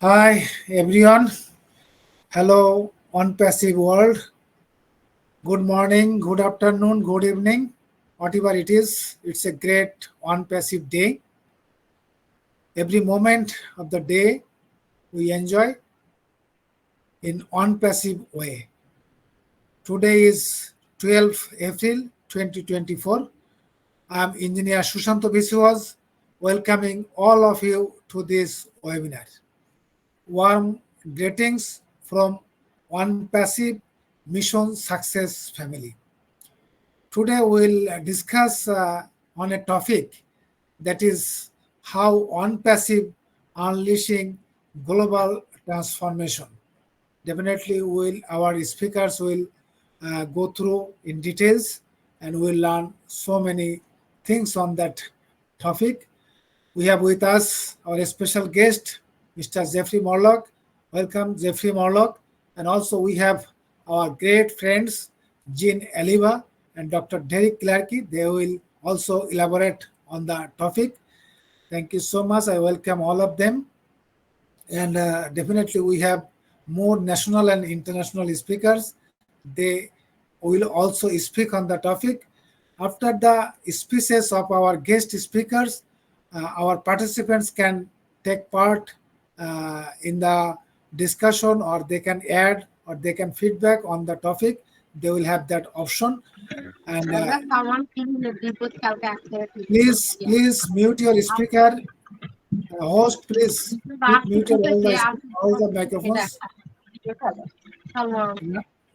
Hi everyone. Hello on passive world. Good morning, good afternoon, good evening. Whatever it is, it's a great on passive day. Every moment of the day we enjoy in on passive way. Today is 12th April 2024. I'm Engineer Sushanto Biswas welcoming all of you to this webinar. Warm greetings from One Passive Mission Success family. Today we'll discuss on a topic that is how One Passive unleashing global transformation. Definitely, our speakers will go through in details and we'll learn so many things on that topic. We have with us our special guest, Mr. Jeffrey Morlock. Welcome, Jeffrey Morlock. And also we have our great friends, Jeanne Alleva and Dr. Derrick Clarke. They will also elaborate on the topic. Thank you so much. I welcome all of them. And definitely we have more national and international speakers. They will also speak on the topic. After the speeches of our guest speakers, our participants can take part in the discussion, or they can add, or they can feedback on the topic. They will have that option. And please mute your speaker. Host, please keep muted all the microphones.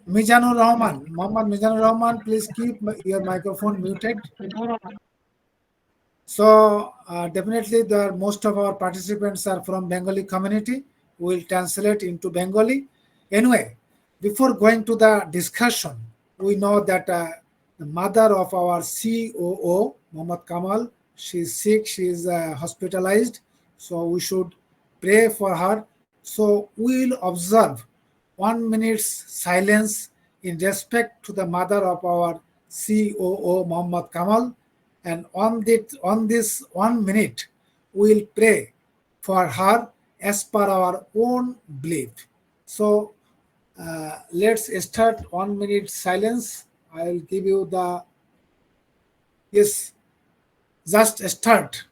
Mizanur Rahman, Muhammad Mizanur Rahman, please keep your microphone muted. So definitely most of our participants are from Bengali community. We'll translate into Bengali. Anyway, before going to the discussion, we know that the mother of our COO, Muhammad Kamal, she's sick, she's hospitalized. So we should pray for her. So we'll observe 1 minute's silence in respect to the mother of our COO, Muhammad Kamal, and on this 1 minute, we'll pray for her as per our own belief. So let's start 1 minute silence. I'll give you the yes, just start.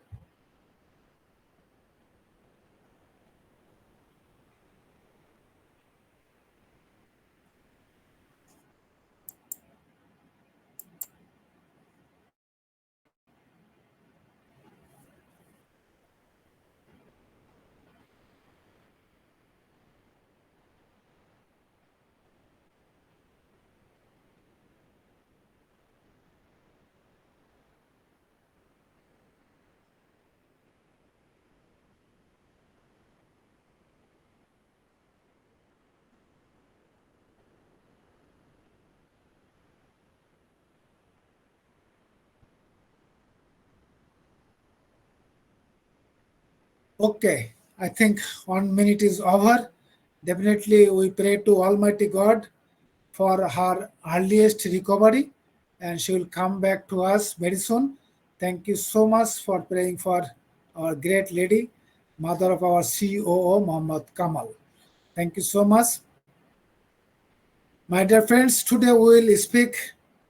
Okay, I think 1 minute is over. Definitely, we pray to Almighty God for her earliest recovery, and she will come back to us very soon. Thank you so much for praying for our great lady, mother of our COO, Muhammad Kamal. Thank you so much. My dear friends, today we will speak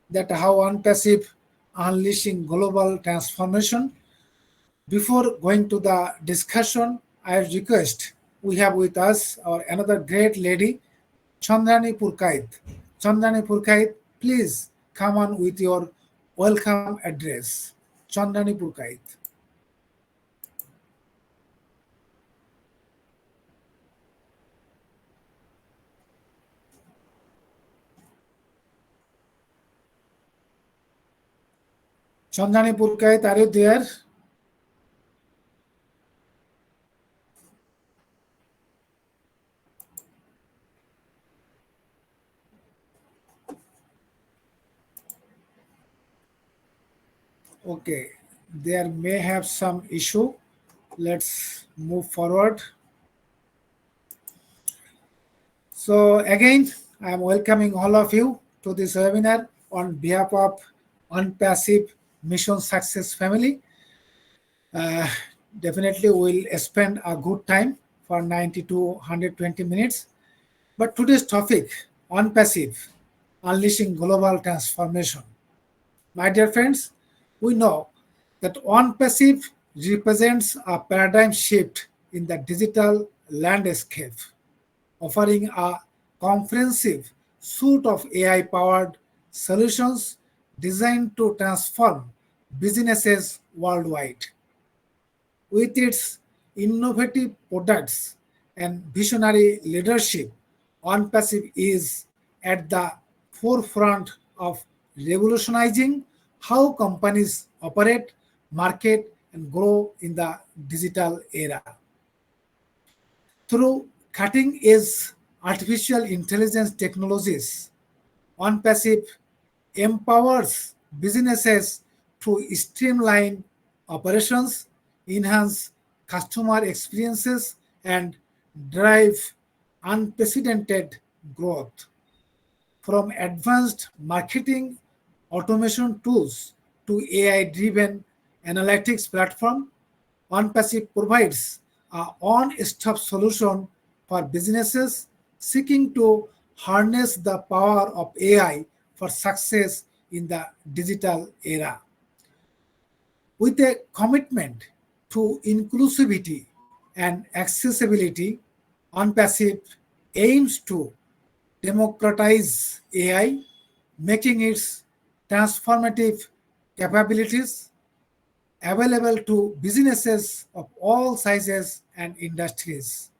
that how unpassive unleashing global transformation. Before going to the discussion, I request we have with us our another great lady, Chandrani Purkait. Chandrani Purkait, please come on with your welcome address. Chandrani Purkait. Chandrani Purkait, are you there? Okay, there may have some issue. Let's move forward. So again, I am welcoming all of you to this webinar on behalf of ONPASSIVE Mission Success family. Uh, Definitely we'll spend a good time for 90 to 120 minutes. But today's topic, on passive, unleashing global transformation. My dear friends, we know that on passive represents a paradigm shift in the digital landscape, offering a comprehensive suite of AI powered solutions designed to transform businesses worldwide. With its innovative products and visionary leadership, OnPassive is at the forefront of revolutionizing how companies operate, market, and grow in the digital era. Through cutting edge artificial intelligence technologies, OnPassive empowers businesses to streamline operations, enhance customer experiences, and drive unprecedented growth. From advanced marketing automation tools to AI-driven analytics platform, OnPassive provides a one-stop solution for businesses seeking to harness the power of AI for success in the digital era. With a commitment to inclusivity and accessibility, OnPassive aims to democratize AI, making its transformative capabilities available to businesses of all sizes and industries.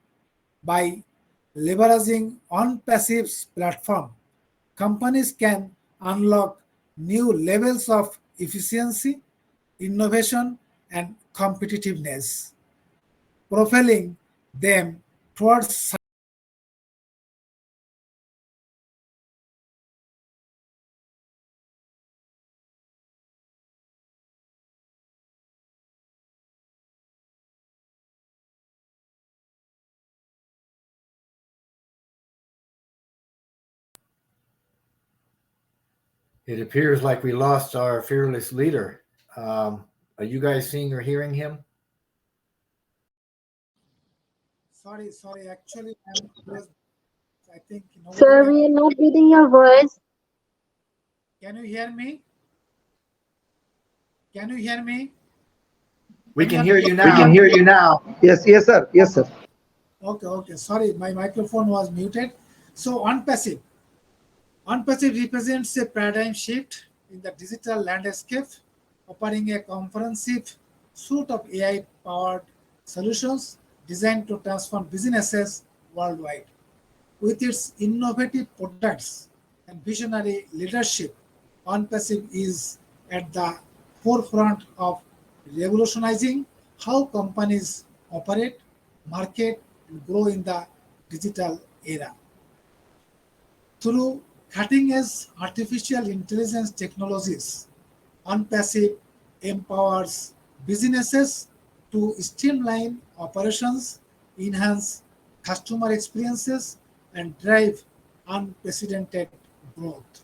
By leveraging OnPassive's platform, companies can unlock new levels of efficiency, innovation, and competitiveness, propelling them towards. It appears like we lost our fearless leader. Are you guys seeing or hearing him? Sorry, actually, I think nobody Sir, can. we are not getting your voice. Can you hear me? Can you hear me? We can Anyone? hear you We can now. hear you now. Yes, sir. Yes, sir. Okay. Sorry, my microphone was muted. So, OnPassive represents a paradigm shift in the digital landscape, offering a comprehensive suite of AI-powered solutions designed to transform businesses worldwide. With its innovative products and visionary leadership, OnPassive is at the forefront of revolutionizing how companies operate, market, and grow in the digital era. Through cutting-edge artificial intelligence technologies, OnPassive empowers businesses to streamline operations, enhance customer experiences, and drive unprecedented growth.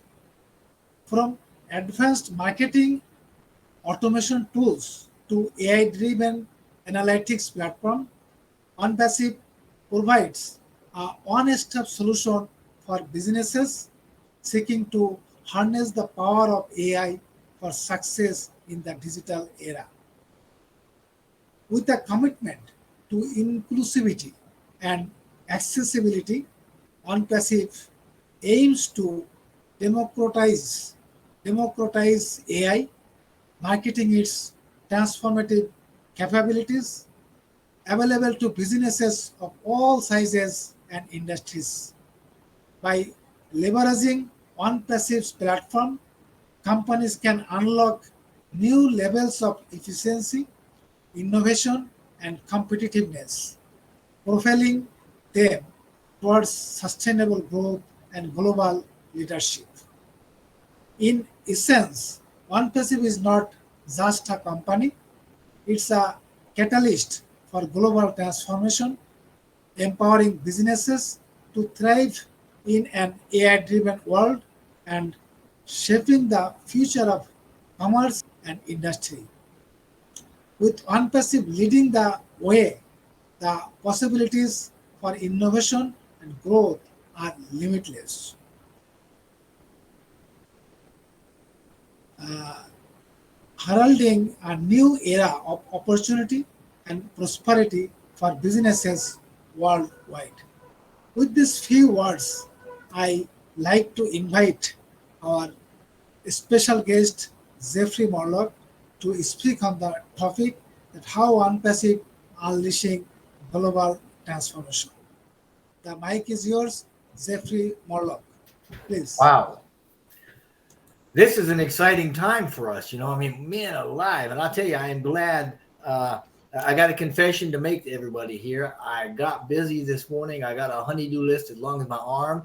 From advanced marketing automation tools to AI-driven analytics platform, OnPassive provides a one-stop solution for businesses seeking to harness the power of AI for success in the digital era. With a commitment to inclusivity and accessibility, OnPassive aims to democratize democratize AI, marketing its transformative capabilities available to businesses of all sizes and industries. By leveraging OnPassive's platform, companies can unlock new levels of efficiency, innovation, and competitiveness, propelling them towards sustainable growth and global leadership. In essence, OnePassive is not just a company, it's a catalyst for global transformation, empowering businesses to thrive in an AI driven world and shaping the future of commerce and industry. With OnePassive leading the way, The possibilities for innovation and growth are limitless. Heralding a new era of opportunity and prosperity for businesses worldwide. With these few words, I like to invite our special guest Jeffrey Morlock to speak on the topic that how unpassive unleashing global transformation. The mic is yours, Jeffrey Morlock. Please. Wow. This is an exciting time for us. You know, I mean, man alive. And I'll tell you, I am glad. I got a confession to make to everybody here. I got busy this morning. I got a honeydew list as long as my arm.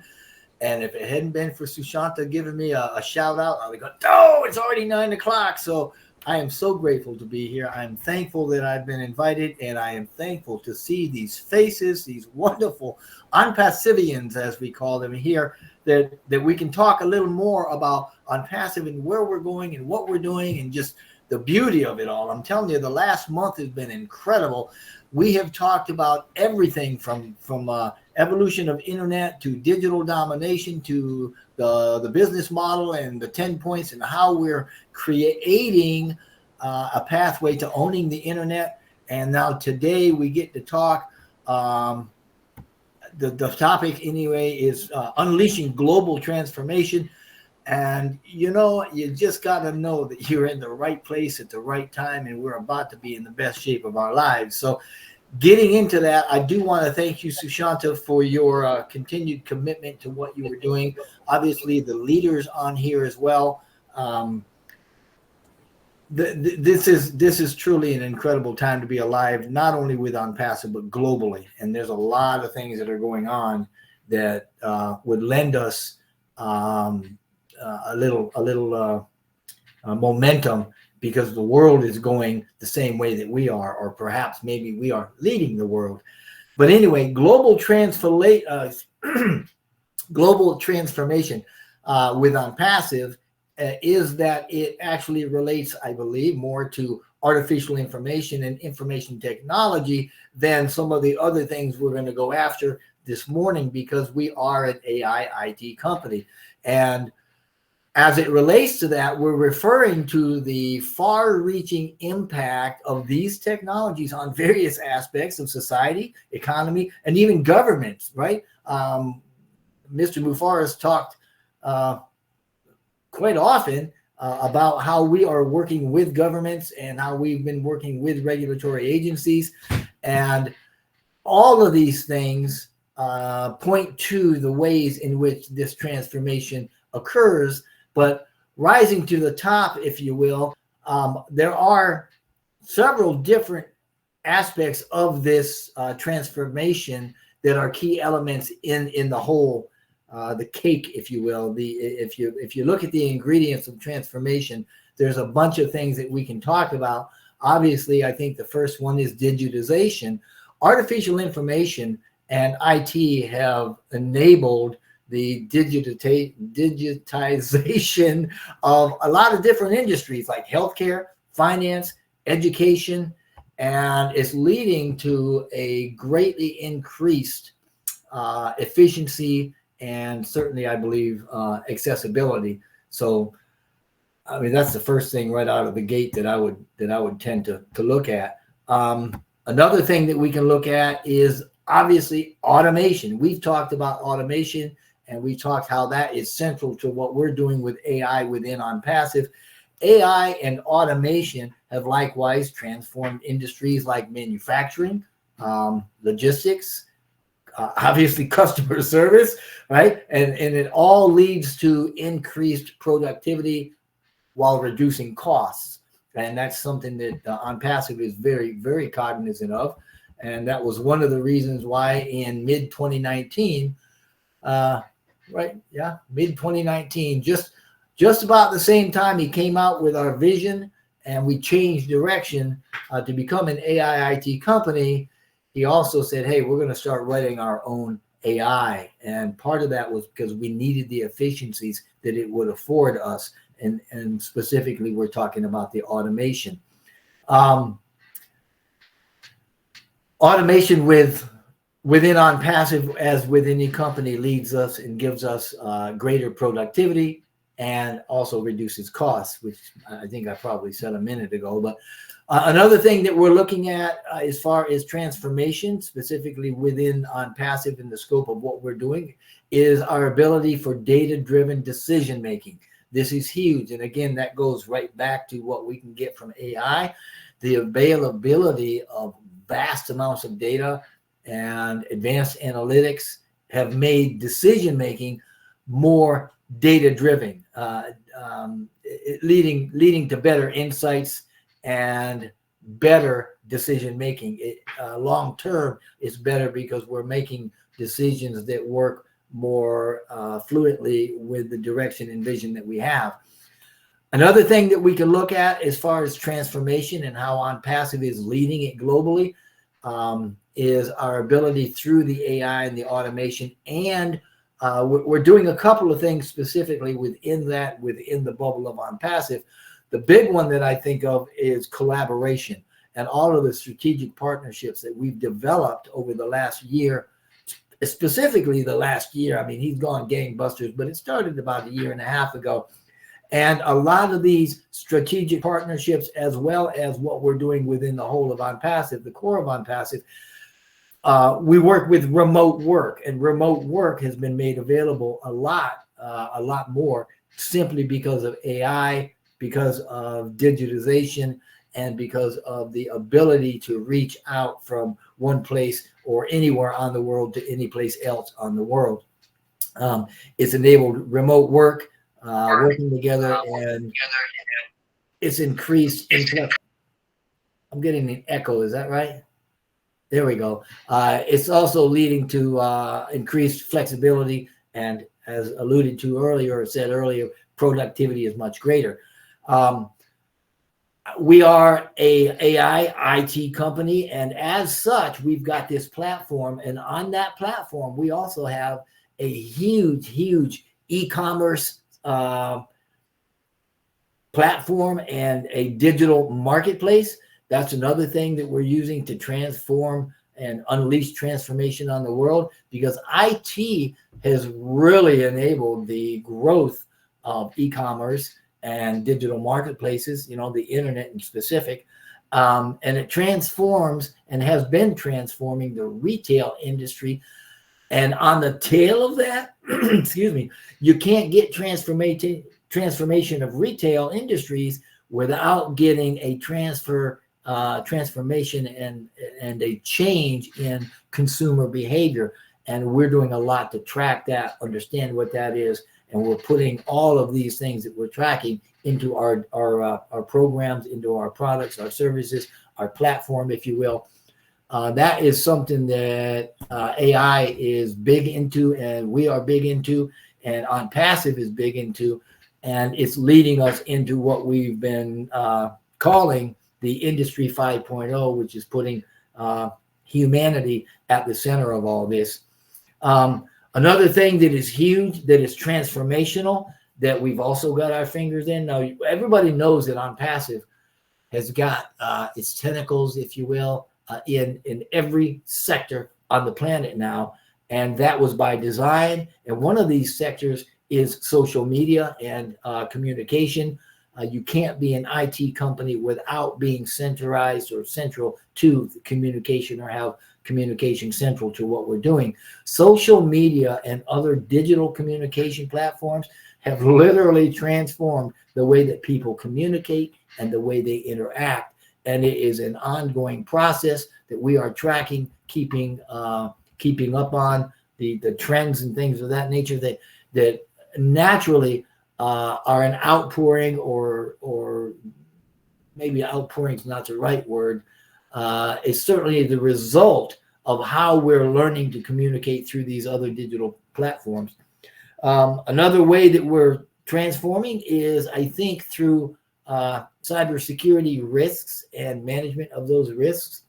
And if it hadn't been for Sushanta giving me a shout out, I would go, oh, it's already 9 o'clock. So I am so grateful to be here. I'm thankful that I've been invited, and I am thankful to see these faces, these wonderful ONPASSIVE-ians, as we call them here, that we can talk a little more about ONPASSIVE and where we're going and what we're doing and just the beauty of it all. I'm telling you, the last month has been incredible. We have talked about everything from evolution of internet to digital domination to the business model and the 10 points and how we're creating a pathway to owning the internet. And now today we get to talk. The topic anyway is unleashing global transformation. And, you know, you just got to know that you're in the right place at the right time, and we're about to be in the best shape of our lives. So getting into that, I do want to thank you, Sushanta, for your continued commitment to what you were doing. Obviously, the leaders on here as well. This is truly an incredible time to be alive, not only with ONPASSIVE, but globally. And there's a lot of things that are going on that would lend us a little momentum, because the world is going the same way that we are, or perhaps maybe we are leading the world. But anyway, global transformation with ONPASSIVE is that it actually relates, I believe, more to artificial information and information technology than some of the other things we're going to go after this morning, because we are an AI IT company. And as it relates to that, we're referring to the far-reaching impact of these technologies on various aspects of society, economy, and even governments, right? Mr. Mufareh's talked quite often about how we are working with governments and how we've been working with regulatory agencies. And all of these things point to the ways in which this transformation occurs. But rising to the top, if you will, there are several different aspects of this transformation that are key elements in the whole, the cake, if you will. If you look at the ingredients of transformation, there's a bunch of things that we can talk about. Obviously, I think the first one is digitization. Artificial information and IT have enabled the digitization of a lot of different industries like healthcare, finance, education, and it's leading to a greatly increased efficiency and certainly, I believe, accessibility. So, I mean, that's the first thing right out of the gate that I would tend to look at. Another thing that we can look at is obviously automation. We've talked about automation, and we talked how that is central to what we're doing with AI within ONPASSIVE. AI and automation have likewise transformed industries like manufacturing, logistics, obviously customer service, right? And it all leads to increased productivity while reducing costs. And that's something that ONPASSIVE is very, very cognizant of. And that was one of the reasons why in mid-2019, mid-2019, just about the same time he came out with our vision and we changed direction to become an AI IT company, he also said, hey, we're going to start writing our own AI. And part of that was because we needed the efficiencies that it would afford us. And specifically, we're talking about the automation. Automation within OnPassive, as with any company, leads us and gives us greater productivity and also reduces costs, which I think I probably said a minute ago. But another thing that we're looking at as far as transformation, specifically within OnPassive in the scope of what we're doing, is our ability for data-driven decision making. This is huge. And again, that goes right back to what we can get from AI, the availability of vast amounts of data and advanced analytics have made decision making more data driven, leading to better insights and better decision making. Long term is better because we're making decisions that work more fluently with the direction and vision that we have. Another thing that we can look at as far as transformation and how OnPassive is leading it globally is our ability through the AI and the automation. And we're doing a couple of things specifically within the bubble of OnPassive. The big one that I think of is collaboration and all of the strategic partnerships that we've developed over the last year, specifically the last year. I mean, he's gone gangbusters, but it started about 1.5 years ago. And a lot of these strategic partnerships, as well as what we're doing within the whole of OnPassive, the core of OnPassive, we work with remote work, and remote work has been made available a lot more simply because of AI, because of digitization, and because of the ability to reach out from one place or anywhere on the world to any place else on the world. It's enabled remote work, working together, and it's increased. I'm getting an echo. Is that right? There we go. It's also leading to increased flexibility, and as alluded to earlier, or said earlier, productivity is much greater. We are a AI IT company, and as such, we've got this platform, and on that platform, we also have a huge e-commerce platform and a digital marketplace. That's another thing that we're using to transform and unleash transformation on the world, because IT has really enabled the growth of e-commerce and digital marketplaces, the internet in specific. And it transforms and has been transforming the retail industry. And on the tail of that, excuse me, you can't get transformation of retail industries without getting a transformation and a change in consumer behavior. And we're doing a lot to track that, understand what that is, and we're putting all of these things that we're tracking into our programs, into our products, our services, our platform, if you will. That is something that AI is big into, and we are big into, and OnPassive is big into, and it's leading us into what we've been calling the Industry 5.0, which is putting humanity at the center of all this. Another thing that is huge, that is transformational, that we've also got our fingers in. Now, everybody knows that OnPassive has got its tentacles, if you will, in every sector on the planet now, and that was by design. And one of these sectors is social media and communication. You can't be an IT company without being centralized or central to the communication, or have communication central to what we're doing. Social media and other digital communication platforms have literally transformed the way that people communicate and the way they interact. And it is an ongoing process that we are tracking, keeping up on the trends and things of that nature that naturally are an outpouring, or maybe outpouring is not the right word. It's certainly the result of how we're learning to communicate through these other digital platforms. Another way that we're transforming is, I think, through cybersecurity risks and management of those risks.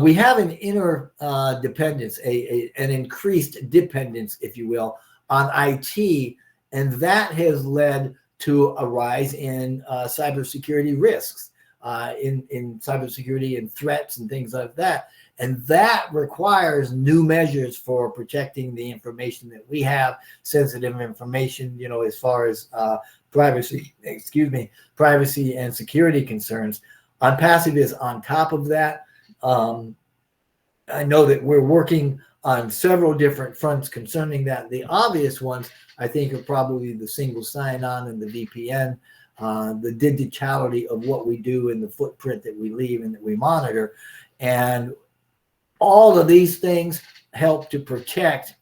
We have an interdependence, an increased dependence, if you will, on IT, and that has led to a rise in cybersecurity risks. in cybersecurity and threats and things like that. And that requires new measures for protecting the information that we have, sensitive information, as far as privacy and security concerns. ONPASSIVE is on top of that. I know that we're working on several different fronts concerning that. The obvious ones, I think, are probably the single sign-on and the VPN, the digitality of what we do and the footprint that we leave and that we monitor. And all of these things help to protect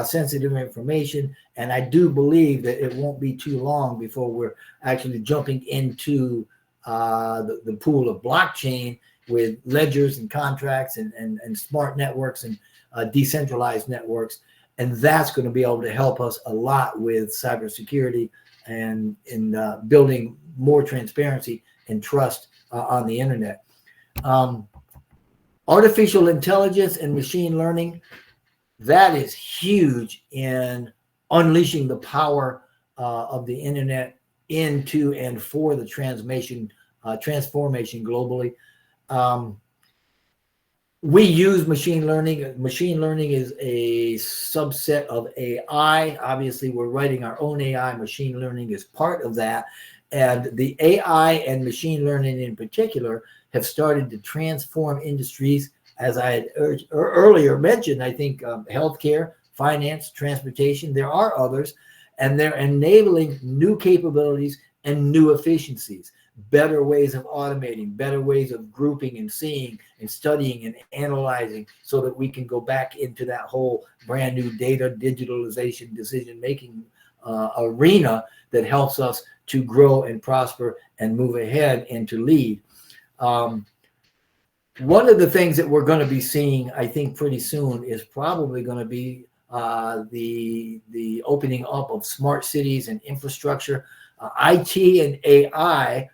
sensitive information. And I do believe that it won't be too long before we're actually jumping into the pool of blockchain with ledgers and contracts and smart networks and decentralized networks. And that's going to be able to help us a lot with cybersecurity and in building more transparency and trust on the internet. Artificial intelligence and machine learning, that is huge in unleashing the power of the internet into and for the transformation globally. We use machine learning. Machine learning is a subset of AI. Obviously, we're writing our own AI. Machine learning is part of that. And the AI and machine learning in particular have started to transform industries, as I had earlier mentioned. I think healthcare, finance, transportation, there are others, and they're enabling new capabilities and new efficiencies, better ways of automating, better ways of grouping and seeing and studying and analyzing, so that we can go back into that whole brand new data digitalization decision-making arena that helps us to grow and prosper and move ahead and to lead. One of the things that we're going to be seeing, I think, pretty soon is probably going to be the opening up of smart cities and infrastructure. IT and AI,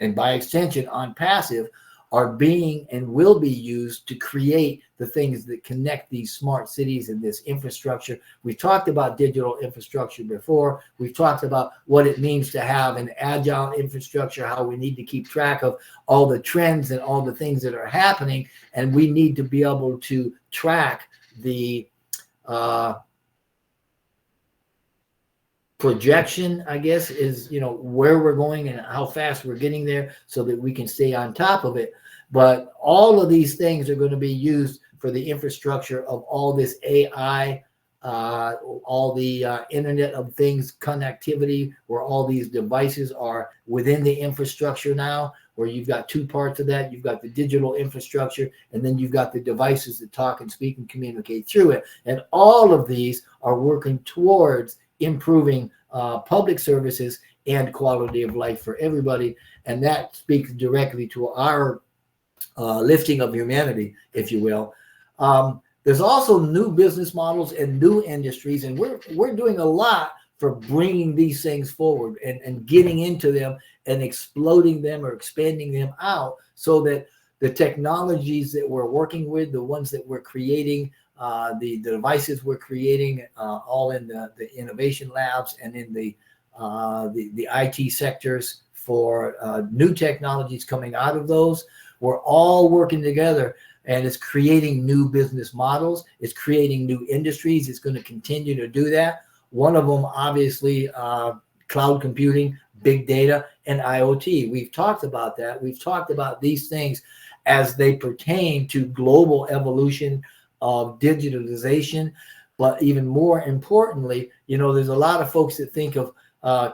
and by extension ONPASSIVE, are being and will be used to create the things that connect these smart cities and this infrastructure. We've talked about digital infrastructure before. We've talked about what it means to have an agile infrastructure, how we need to keep track of all the trends and all the things that are happening. And we need to be able to track the projection, I guess, is, where we're going and how fast we're getting there, so that we can stay on top of it. But all of these things are going to be used for the infrastructure of all this AI, all the Internet of Things connectivity, where all these devices are within the infrastructure now, where you've got two parts of that. You've got the digital infrastructure, and then you've got the devices that talk and speak and communicate through it. And all of these are working towards improving public services and quality of life for everybody. And that speaks directly to our lifting of humanity, if you will. There's also new business models and new industries, and we're doing a lot for bringing these things forward and getting into them and exploding them or expanding them out, so that the technologies that we're working with, the ones that we're creating, the devices we're creating, all in the innovation labs and in the IT sectors for new technologies coming out of those. We're all working together, and it's creating new business models. It's creating new industries. It's going to continue to do that. One of them, obviously, cloud computing, big data, and IoT. We've talked about that. We've talked about these things as they pertain to global evolution of digitalization. But even more importantly, there's a lot of folks that think of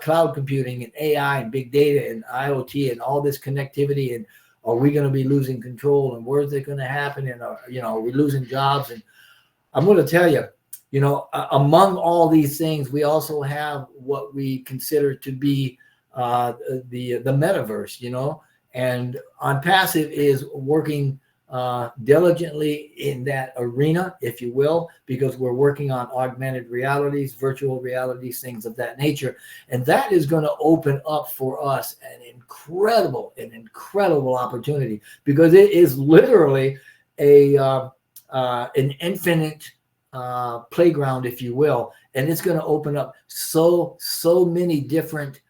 cloud computing and AI and big data and IoT and all this connectivity, and are we going to be losing control, and where's it going to happen, and are we losing jobs? And I'm going to tell you, among all these things, we also have what we consider to be the metaverse, and ONPASSIVE is working diligently in that arena, if you will, because we're working on augmented realities, virtual realities, things of that nature. And that is going to open up for us an incredible opportunity, because it is literally an infinite playground, if you will. And it's going to open up so many different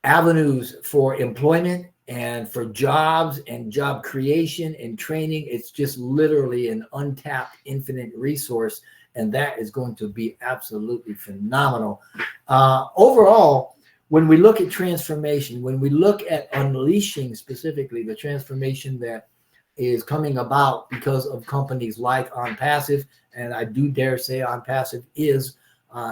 avenues for employment and for jobs and job creation and training. It's just literally an untapped infinite resource, and that is going to be absolutely phenomenal. Overall, when we look at transformation, when we look at unleashing specifically the transformation that is coming about because of companies like ONPASSIVE, and I do dare say ONPASSIVE is,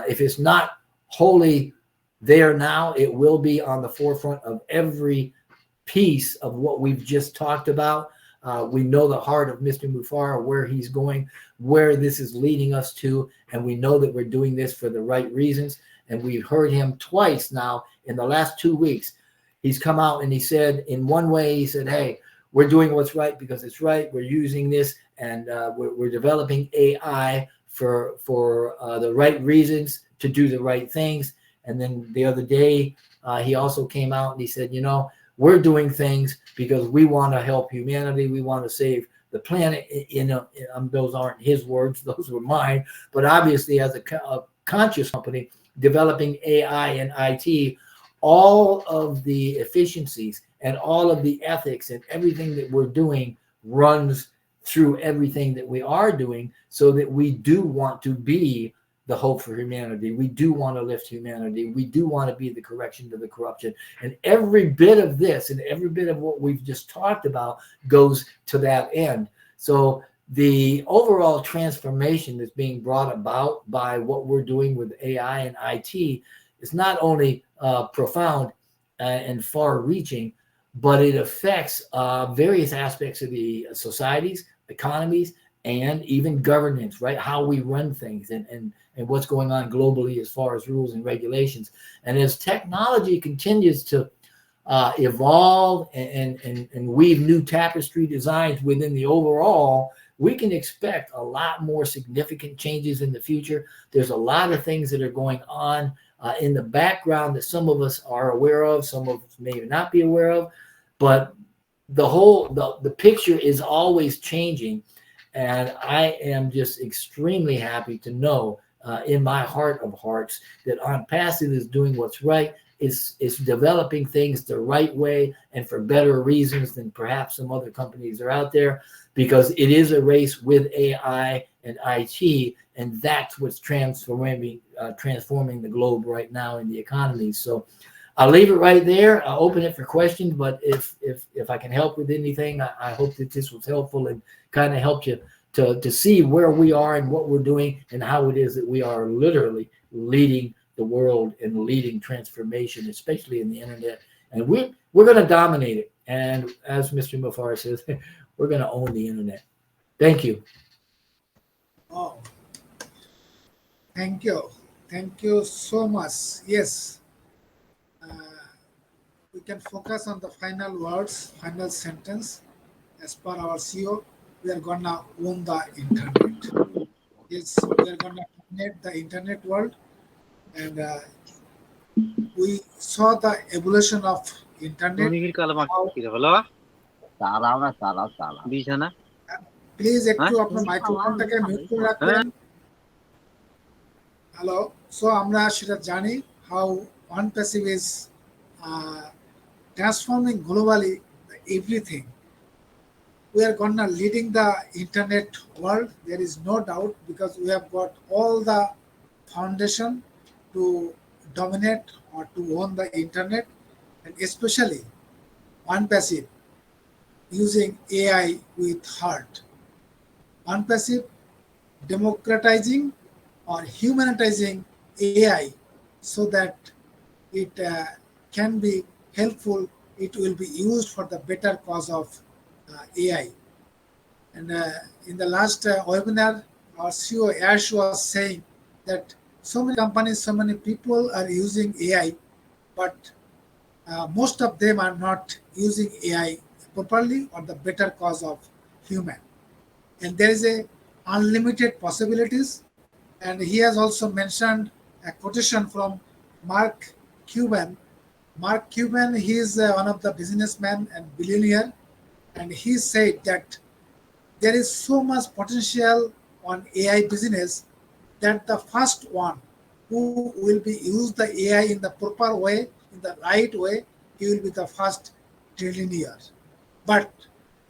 if it's not wholly there now, it will be on the forefront of every piece of what we've just talked about. We know the heart of Mr. Mufara, where he's going, where this is leading us to, and we know that we're doing this for the right reasons. And we've heard him twice now in the last 2 weeks. He's come out and he said, in one way, he said, hey, we're doing what's right because it's right. We're using this, and we're developing AI for the right reasons to do the right things. And then the other day, he also came out and he said, you know, we're doing things because we want to help humanity. We want to save the planet. Those aren't his words; those were mine. But obviously, as a conscious company developing AI and IT, all of the efficiencies and all of the ethics and everything that we're doing runs through everything that we are doing, so that we do want to be the hope for humanity. We do want to lift humanity. We do want to be the correction to the corruption. And every bit of this and every bit of what we've just talked about goes to that end. So the overall transformation that's being brought about by what we're doing with AI and IT is not only profound and far-reaching, but it affects various aspects of the societies, economies, and even governance, right? How we run things and what's going on globally as far as rules and regulations. And as technology continues to evolve and weave new tapestry designs within the overall, we can expect a lot more significant changes in the future. There's a lot of things that are going on in the background that some of us are aware of, some of us may not be aware of, but the picture is always changing. And I am just extremely happy to know in my heart of hearts that ONPASSIVE is doing what's right. It's developing things the right way and for better reasons than perhaps some other companies are out there, because it is a race with AI and IT, and that's what's transforming the globe right now in the economy. So I'll leave it right there. I'll open it for questions, but if I can help with anything, I hope that this was helpful and kind of helped you to see where we are and what we're doing and how it is that we are literally leading the world and leading transformation, especially in the internet. And we're going to dominate it. And as Mr. Mufara says, we're going to own the internet. Thank you. Oh, thank you. Thank you so much. Yes. We can focus on the final words, final sentence. As per our CEO, we are gonna own the internet. Yes, we are gonna dominate the internet world, and we saw the evolution of internet. Please একটু আপনার মাইক্রোফোনটাকে mute করে রাখবেন। Hello, so আমরা সেটা জানি how ONPASSIVE is transforming globally everything. We are gonna leading the internet world. There is no doubt, because we have got all the foundation to dominate or to own the internet, and especially ONPASSIVE using AI with heart. ONPASSIVE democratizing or humanitizing AI so that it can be helpful. It will be used for the better cause of AI. And in the last webinar, our CEO Ash was saying that so many companies, so many people are using AI, but most of them are not using AI properly or the better cause of human. And there is a unlimited possibilities. And he has also mentioned a quotation from Mark Cuban. Mark Cuban, he is one of the businessmen and billionaire, and he said that there is so much potential on AI business that the first one who will be use the AI in the proper way in the right way, he will be the first trillionaire. But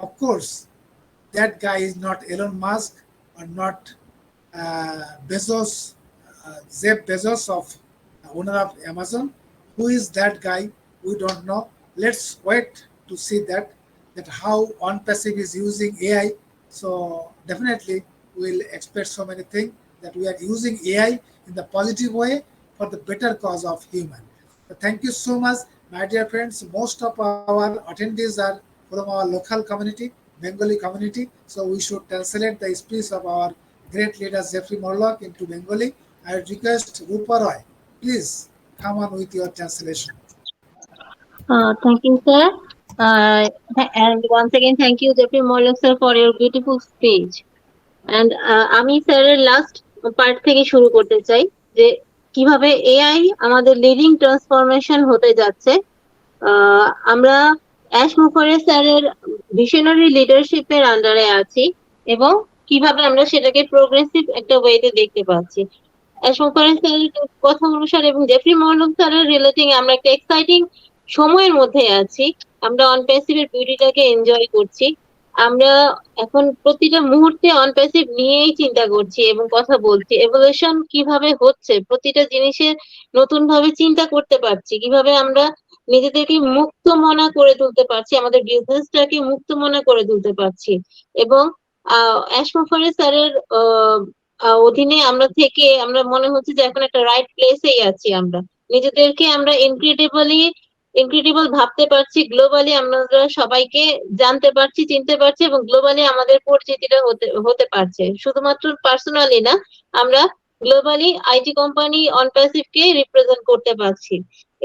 of course, that guy is not Elon Musk or not Bezos, Jeff Bezos of owner of Amazon. Who is that guy? We don't know. Let's wait to see that how ONPASSIVE is using AI. So definitely we'll expect so many things that we are using AI in the positive way for the better cause of human. So thank you so much, my dear friends. Most of our attendees are from our local community, Bengali community. So we should translate the speech of our great leader Jeffrey Morlock into Bengali. I request Rupa Roy, please come on with your translation. Thank you, sir. And once again, thank you, Jeffrey Morlock, sir, for your beautiful speech. And আমি স্যারের last part থেকে শুরু করতে চাই যে কিভাবে AI আমাদের leading transformation হতে যাচ্ছে। আমরা অ্যাশ মুখার্জি স্যারের ভিশনারি লিডারশিপের আন্ডারে আছি এবং কিভাবে আমরা সেটাকে প্রোগ্রেসিভ একটা ওয়েতে দেখতে পাচ্ছি। অ্যাশ মুখার্জি স্যারের কথা অনুসারে এবং জেফরি মরলক স্যারের রিলেটিং আমরা একটা এক্সাইটিং সময়ের মধ্যে আছি। আমরা অনপ্যাসিভের বিউটিটাকে এনজয় করছি। আমরা এখন প্রতিটা মুহূর্তে অনপ্যাসিভ নিয়েই চিন্তা করছি এবং কথা বলছি। এভলিউশন কিভাবে হচ্ছে, প্রতিটা জিনিসের নতুন ভাবে চিন্তা করতে পারছি, কিভাবে আমরা নিজেদেরকে মুক্ত মনা করে তুলতে পারছি, আমাদের বিজনেসটাকে মুক্ত মনা করে তুলতে পারছি। এবং অ্যাশ মুখার্জি স্যারের অধীনে আমরা থেকে আমরা মনে হচ্ছে যে এখন একটা রাইট প্লেসেই আছি। আমরা নিজেদেরকে আমরা ইনক্রেডিবল ভাবতে পারছি, গ্লোবালি আমরা সবাইকে জানতে পারছি, চিনতে পারছি এবং গ্লোবালি আমাদের পরিচিতিটা হতে পারছে। শুধুমাত্র পার্সোনালি না, আমরা গ্লোবালি আইটি কোম্পানি অনপ্যাসিভ কে রিপ্রেজেন্ট করতে পারছি।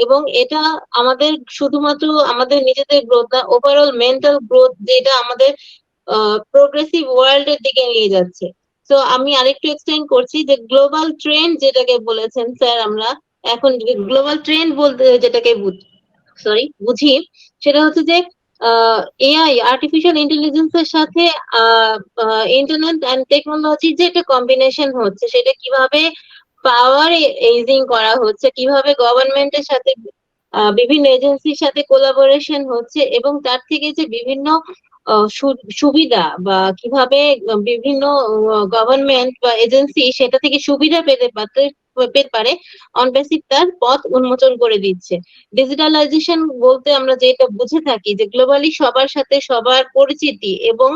এবং এটা আমাদের শুধুমাত্র আমাদের নিজেদের গ্রোথ না, ওভারঅল মেন্টাল গ্রোথ যেটা আমাদের প্রোগ্রেসিভ ওয়ার্ল্ড এর দিকে নিয়ে যাচ্ছে। তো আমি আরেকটু এক্সপ্লেইন করছি যে গ্লোবাল ট্রেন্ড যেটাকে বলেছেন স্যার, আমরা এখন গ্লোবাল ট্রেন্ড বলতে যেটাকে বুঝি সেটা হচ্ছে যে এআই আর্টিফিশিয়াল ইন্টেলিজেন্সের সাথে ইন্টারনেট অ্যান্ড টেকনোলজির যে একটা কম্বিনেশন হচ্ছে, সেটা কিভাবে পাওয়ার এইজিং করা হচ্ছে, কিভাবে গভর্নমেন্টের সাথে বিভিন্ন এজেন্সির সাথে কোলাবোরেশন হচ্ছে এবং তার থেকে যে বিভিন্ন সুবিধা বা কিভাবে বিভিন্ন গভর্নমেন্ট বা এজেন্সি সেটা থেকে সুবিধা পেতে পারে, অনপ্যাসিভ তার পথ উন্মোচন করে দিচ্ছে। ডিজিটালাইজেশন বলতে আমরা যেটা বুঝে থাকি যে গ্লোবালি সবার সাথে সবার পরিচিতি এবং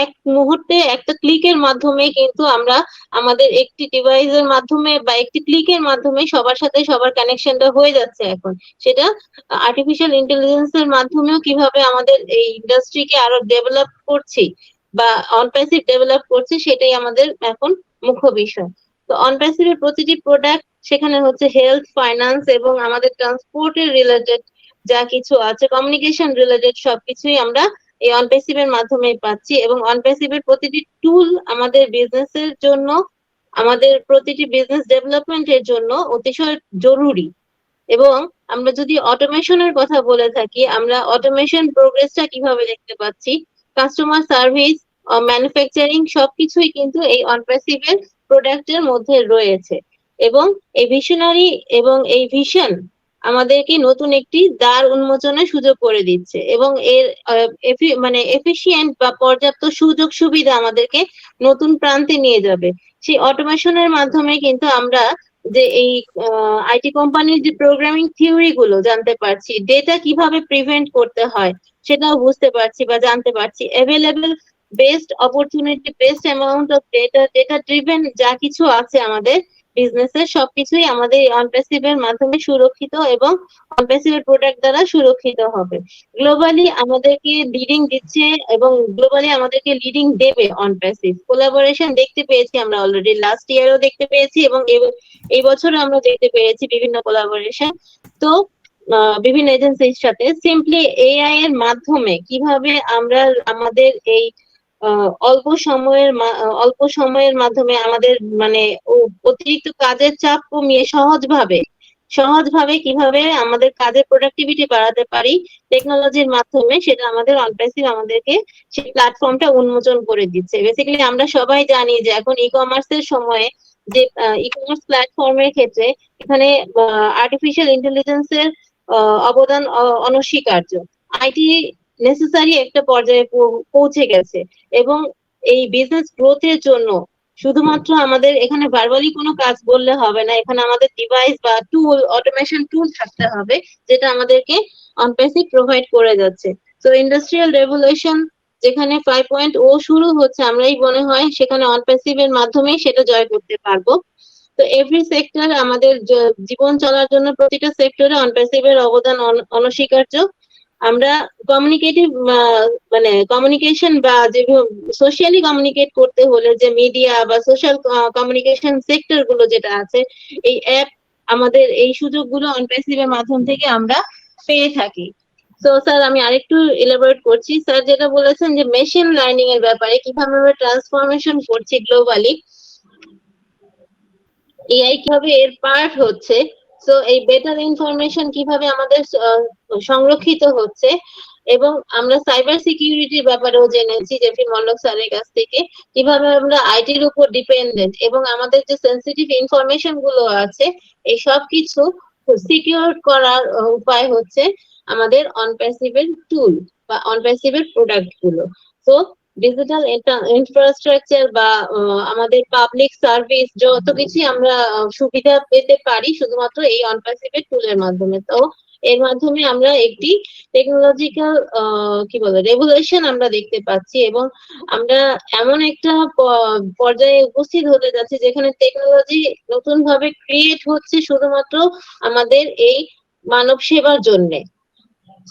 এক মুহূর্তে একটা ক্লিকের মাধ্যমে কিন্তু আমরা আমাদের একটি ডিভাইসের মাধ্যমে বা একটি ক্লিকের মাধ্যমে সবার সাথে সবার কানেকশনটা হয়ে যাচ্ছে। এখন সেটা আর্টিফিশিয়াল ইন্টেলিজেন্সের মাধ্যমেও কিভাবে আমাদের এই ইন্ডাস্ট্রিকে আরো ডেভেলপ করছি বা অনপ্যাসিভ ডেভেলপ করছে, সেটাই আমাদের এখন মুখ্য বিষয়। তো অনপ্যাসিভের প্রতিটি প্রোডাক্ট সেখানে হচ্ছে হেলথ, ফাইন্যান্স এবং আমাদের ট্রান্সপোর্টের রিলেটেড যা কিছু আছে, কমিউনিকেশন রিলেটেড সবকিছুই আমরা এই অনপ্যাসিভের মাধ্যমে পাচ্ছি। এবং অনপ্যাসিভের প্রতিটি টুল আমাদের বিজনেসের জন্য, আমাদের প্রতিটি বিজনেস ডেভেলপমেন্টের জন্য অতিশয় জরুরি। এবং আমরা যদি অটোমেশনের কথা বলে থাকি, আমরা অটোমেশন প্রোগ্রেসটা কিভাবে দেখতে পাচ্ছি, কাস্টমার সার্ভিস, ম্যানুফ্যাকচারিং সবকিছুই কিন্তু এই অনপ্যাসিভের প্রোডাক্টের মধ্যে রয়েছে। এবং এই ভিশনারি এবং এই ভিশন আমাদেরকে নতুন একটি দ্বার উন্মোচনের সুযোগ করে দিচ্ছে এবং এর এফিশিয়েন্ট বা পর্যাপ্ত সুযোগ সুবিধা আমাদেরকে নতুন প্রান্তে নিয়ে যাবে। সেই অটোমেশনের মাধ্যমে কিন্তু আমরা যে এই আইটি কোম্পানির যে প্রোগ্রামিং থিওরি গুলো জানতে পারছি, ডেটা কিভাবে প্রিভেন্ট করতে হয় সেটাও বুঝতে পারছি বা জানতে পারছি। Available best opportunity, best amount of data driven যা কিছু আছে আমাদের বিজনেসের, সবকিছুই আমাদের অনপ্যাসিভের মাধ্যমে সুরক্ষিত এবং অনপ্যাসিভের প্রোডাক্ট দ্বারা সুরক্ষিত হবে। গ্লোবালি আমাদেরকে লিডিং দিচ্ছে এবং গ্লোবালি আমাদেরকে লিডিং দেবে অনপ্যাসিভ। কোলাবোরেশন দেখতে পেয়েছি আমরা অলরেডি, লাস্ট ইয়ারও দেখতে পেয়েছি এবং এই বছরও আমরা দেখতে পেয়েছি বিভিন্ন কোলাবোরেশন। তো বিভিন্ন এজেন্সির সাথে সিম্পলি এআই এর মাধ্যমে কিভাবে আমরা আমাদের এই অল্প সময়ের মাধ্যমে আমাদের অতিরিক্ত কাজের চাপ কমিয়ে সহজভাবে কিভাবে আমাদের কাজের প্রোডাক্টিভিটি বাড়াতে পারি টেকনোলজির মাধ্যমে, সেটা আমাদের অনপ্যাসিভ আমাদেরকে সেই প্ল্যাটফর্মটা উন্মোচন করে দিচ্ছে। বেসিক্যালি আমরা সবাই জানি যে এখন ই কমার্সের সময়ে যে ই-কমার্স প্ল্যাটফর্মের ক্ষেত্রে এখানে আর্টিফিশিয়াল ইন্টেলিজেন্সের অবদান অনস্বীকার্য। আইটি নেসেসারি একটা পর্যায়ে পৌঁছে গেছে এবং এই বিজনেস গ্রোথের জন্য শুধুমাত্র আমাদের এখানে ভার্বালি কোনো কাজ বললে হবে না, এখানে আমাদের ডিভাইস বা টুল, অটোমেশন টুল থাকতে হবে যেটা আমাদেরকে অনপ্যাসিভ প্রোভাইড করে যাচ্ছে। তো ইন্ডাস্ট্রিয়াল রেভলিউশন যেখানে 5.0 শুরু হচ্ছে, আমরাই মনে হয় সেখানে অনপ্যাসিভ এর মাধ্যমেই সেটা জয় করতে পারবো। তো এভরি সেক্টর, আমাদের জীবন চলার জন্য প্রতিটা সেক্টরে অনপ্যাসিভ এর অবদান অনস্বীকার্য। আমরা কমিউনিকেটিভ মানে কমিউনিকেশন বা যে সোশ্যালি কমিউনিকেট করতে হলে যে মিডিয়া বা সোশ্যাল কমিউনিকেশন সেক্টর গুলো যেটা আছে, এই অ্যাপ আমাদের এই সুযোগগুলো অনপ্যাসিভ এর মাধ্যম থেকে আমরা পেয়ে থাকি। তো স্যার আমি আরেকটু ইলাবোরেট করছি। স্যার যেটা বলেছেন যে মেশিন লার্নিং এর ব্যাপারে কিভাবে আমরা ট্রান্সফরমেশন করছি গ্লোবালি, এআই কিভাবে এর পার্ট হচ্ছে, সো এই বেটার ইনফরমেশন কিভাবে আমাদের সংরক্ষিত হচ্ছে, এবং আমরা সাইবার সিকিউরিটির ব্যাপারেও জেনেছি জেফি মল্লক স্যারের কাছ থেকে, কিভাবে আমরা আইটির উপর ডিপেন্ডেন্ট এবং আমাদের যে সেন্সিটিভ ইনফরমেশন গুলো আছে এই সব কিছু সিকিউর করার উপায় হচ্ছে আমাদের অনপ্যাসিভের টুল বা অনপ্যাসিভের প্রোডাক্ট গুলো। তো ডিজিটাল ইনফ্রাস্ট্রাকচার বা আমাদের পাবলিক সার্ভিস যত কিছু আমরা সুবিধা পেতে পারি শুধুমাত্র এই অনপ্যাসিভের টুলের মাধ্যমে। তো এর মাধ্যমে আমরা একটি টেকনোলজিক্যাল কি বলে রেভলিউশন আমরা দেখতে পাচ্ছি এবং আমরা এমন একটা পর্যায়ে উপস্থিত হতে যাচ্ছি যেখানে টেকনোলজি নতুন ভাবে ক্রিয়েট হচ্ছে শুধুমাত্র আমাদের এই মানব সেবার জন্য।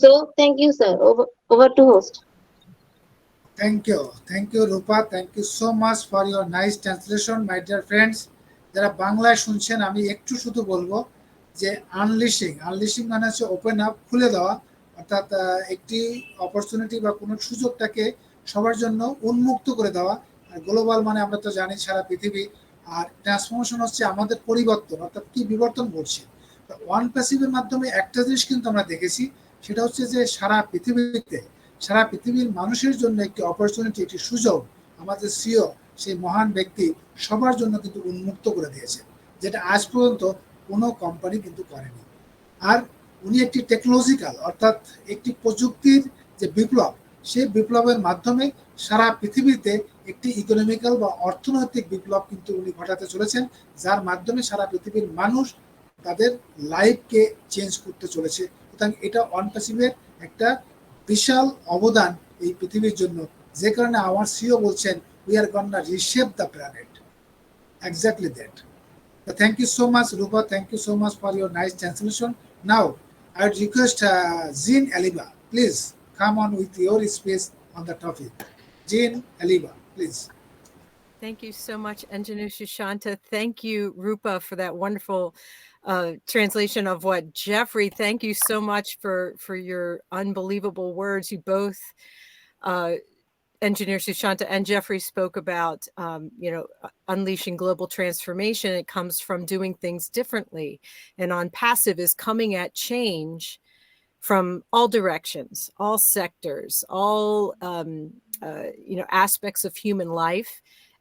So thank you sir, over to host. Thank you Rupa, thank you so much for your nice translation my dear friends. যারা বাংলায় শুনছেন আমি একটু শুধু বলবো যে আনলিশিং মানে হচ্ছে ওপেন আপ, খুলে দেওয়া, অর্থাৎ একটি অপরচুনিটি বা কোনো সুযোগটাকে সবার জন্য উন্মুক্ত করে দেওয়া। আর গ্লোবাল মানে আমরা তো জানি সারা পৃথিবী। আর ট্রান্সফরমেশন হচ্ছে আমাদের পরিবর্তন, অর্থাৎ কি বিবর্তন ঘটছে। ওয়ান প্যাসিভের মাধ্যমে একটা জিনিস কিন্তু আমরা দেখেছি, সেটা হচ্ছে যে সারা পৃথিবীর মানুষের জন্য একটি অপরচুনিটি, একটি সুযোগ আমাদের সিও সেই মহান ব্যক্তি সবার জন্য কিন্তু উন্মুক্ত করে দিয়েছে, যেটা আজ পর্যন্ত কোনো কোম্পানি কিন্তু করেনি। আর উনি একটি টেকনোলজিক্যাল, অর্থাৎ একটি প্রযুক্তির যে বিপ্লব, সেই বিপ্লবের মাধ্যমে সারা পৃথিবীতে একটি ইকোনমিক্যাল বা অর্থনৈতিক বিপ্লব কিন্তু উনি ঘটাতে চলেছেন, যার মাধ্যমে সারা পৃথিবীর মানুষ তাদের লাইফকে চেঞ্জ করতে চলেছে। সুতরাং এটা অনপ্যাসিভের একটা বিশাল অবদান এই পৃথিবীর জন্য, যে কারণে আমার সিও বলছেন we are gonna reshape the planet, exactly that. Thank you so much, Rupa. Thank you so much for your nice translation. Now, I would request Jeanne, Alleva, please come on with your space on the topic. Jeanne, Alleva, please. Thank you so much, Engineer Sushanta. Thank you, Rupa, for that wonderful translation of what Jeffrey. Thank you so much for your unbelievable words. You both, Engineer Sushanta and Jeffrey, spoke about unleashing global transformation. It comes from doing things differently, and ONPASSIVE is coming at change from all directions, all sectors, all aspects of human life,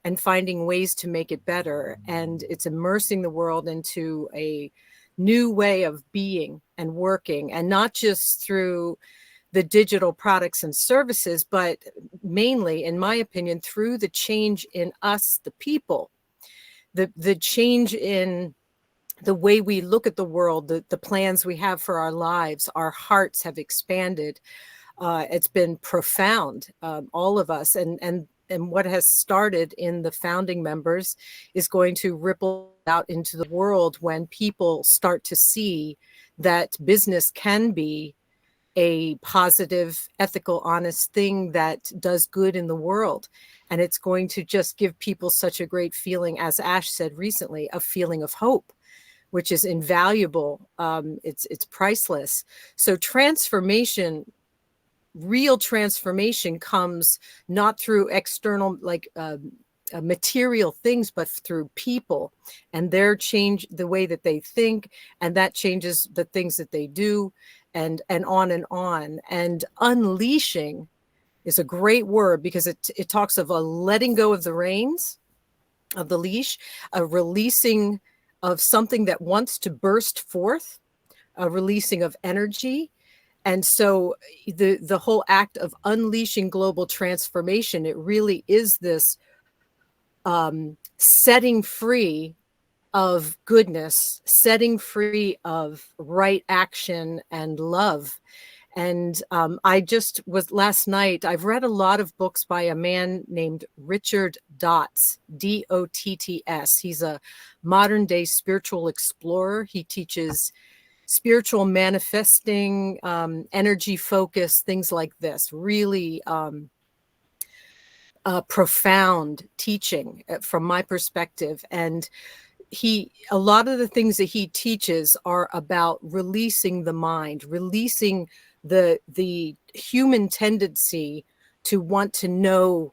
and finding ways to make it better. And it's immersing the world into a new way of being and working, and not just through the digital products and services, but mainly, in my opinion, through the change in us, the people, the change in the way we look at the world, the plans we have for our lives. Our hearts have expanded. It's been profound, all of us. And what has started in the founding members is going to ripple out into the world when people start to see that business can be a positive, ethical, honest thing that does good in the world. And it's going to just give people such a great feeling, as Ash said recently, a feeling of hope, which is invaluable. It's priceless. So transformation, real transformation, comes not through external material things, but through people and their change, the way that they think, and that changes the things that they do, and on and on. And unleashing is a great word because it talks of a letting go of the reins of the leash, a releasing of something that wants to burst forth, a releasing of energy. And so the whole act of unleashing global transformation, it really is this setting free of goodness, setting free of right action and love. And I just was last night, I've read a lot of books by a man named Richard Dotts, Dotts. He's a modern day spiritual explorer. He teaches spiritual manifesting, energy focus, things like this. Really profound teaching from my perspective. And a lot of the things that he teaches are about releasing the mind, releasing the human tendency to want to know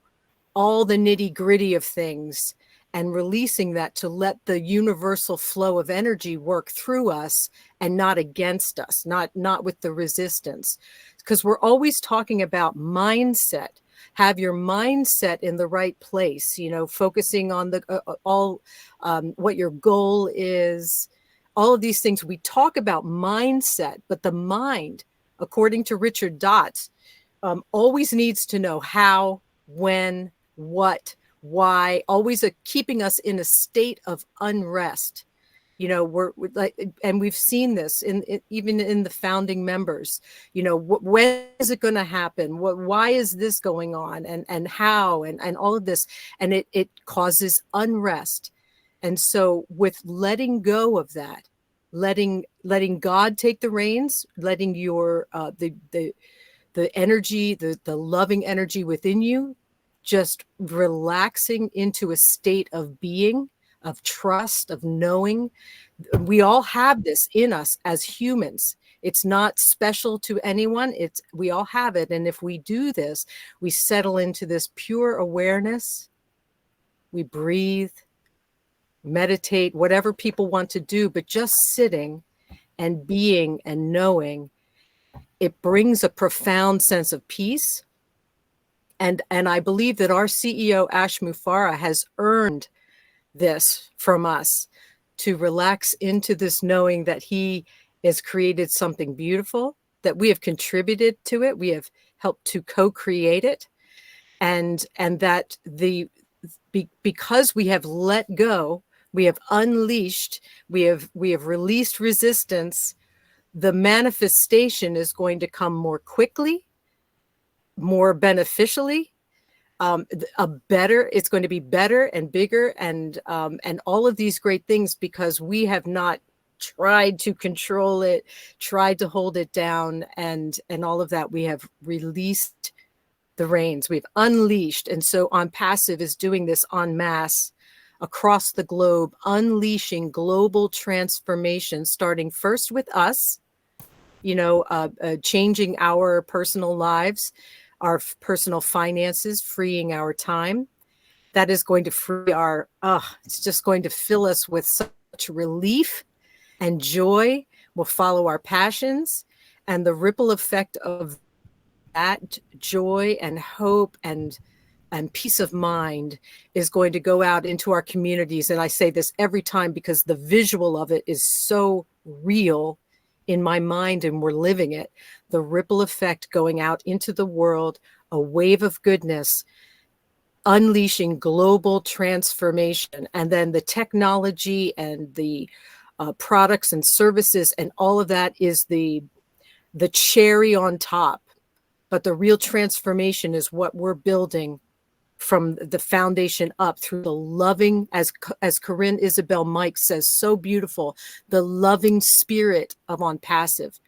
all the nitty gritty of things, and releasing that to let the universal flow of energy work through us and not against us, not with the resistance. Because we're always talking about mindset. Have your mindset in the right place, focusing on what your goal is, all of these things. We talk about mindset, but the mind, according to Richard Dotts, always needs to know how, when, what, why, always keeping us in a state of unrest. We're like, and we've seen this even in the founding members. When is it going to happen? Why is this going on? And how? And all of this, and it causes unrest. And so, with letting go of that, letting God take the reins, letting your the energy, the loving energy within you, just relaxing into a state of being, of trust, of knowing. We all have this in us as humans. It's not special to anyone. We all have it. And if we do this, we settle into this pure awareness. We breathe, meditate, whatever people want to do, but just sitting and being and knowing, it brings a profound sense of peace. And I believe that our CEO, Ash Mufareh, has earned this from us, to relax into this knowing that he has created something beautiful, that we have contributed to it. We have helped to co-create it. And that because we have let go, we have unleashed, we have released resistance, the manifestation is going to come more quickly, more beneficially, it's going to be better and bigger, and all of these great things, because we have not tried to control it, tried to hold it down, and all of that. We have released the reins, we've unleashed. And so ONPASSIVE is doing this en masse across the globe, unleashing global transformation, starting first with us, changing our personal lives, our personal finances, freeing our time. That is going to free it's just going to fill us with such relief and joy. Will follow our passions, and the ripple effect of that joy and hope and peace of mind is going to go out into our communities. And I say this every time because the visual of it is so real in my mind, and we're living it. The ripple effect going out into the world, a wave of goodness, unleashing global transformation. And then the technology and the products and services and all of that is the cherry on top. But the real transformation is what we're building from the foundation up, through the loving, as Corinne Isabel Mike says so beautiful, the loving spirit of ONPASSIVE,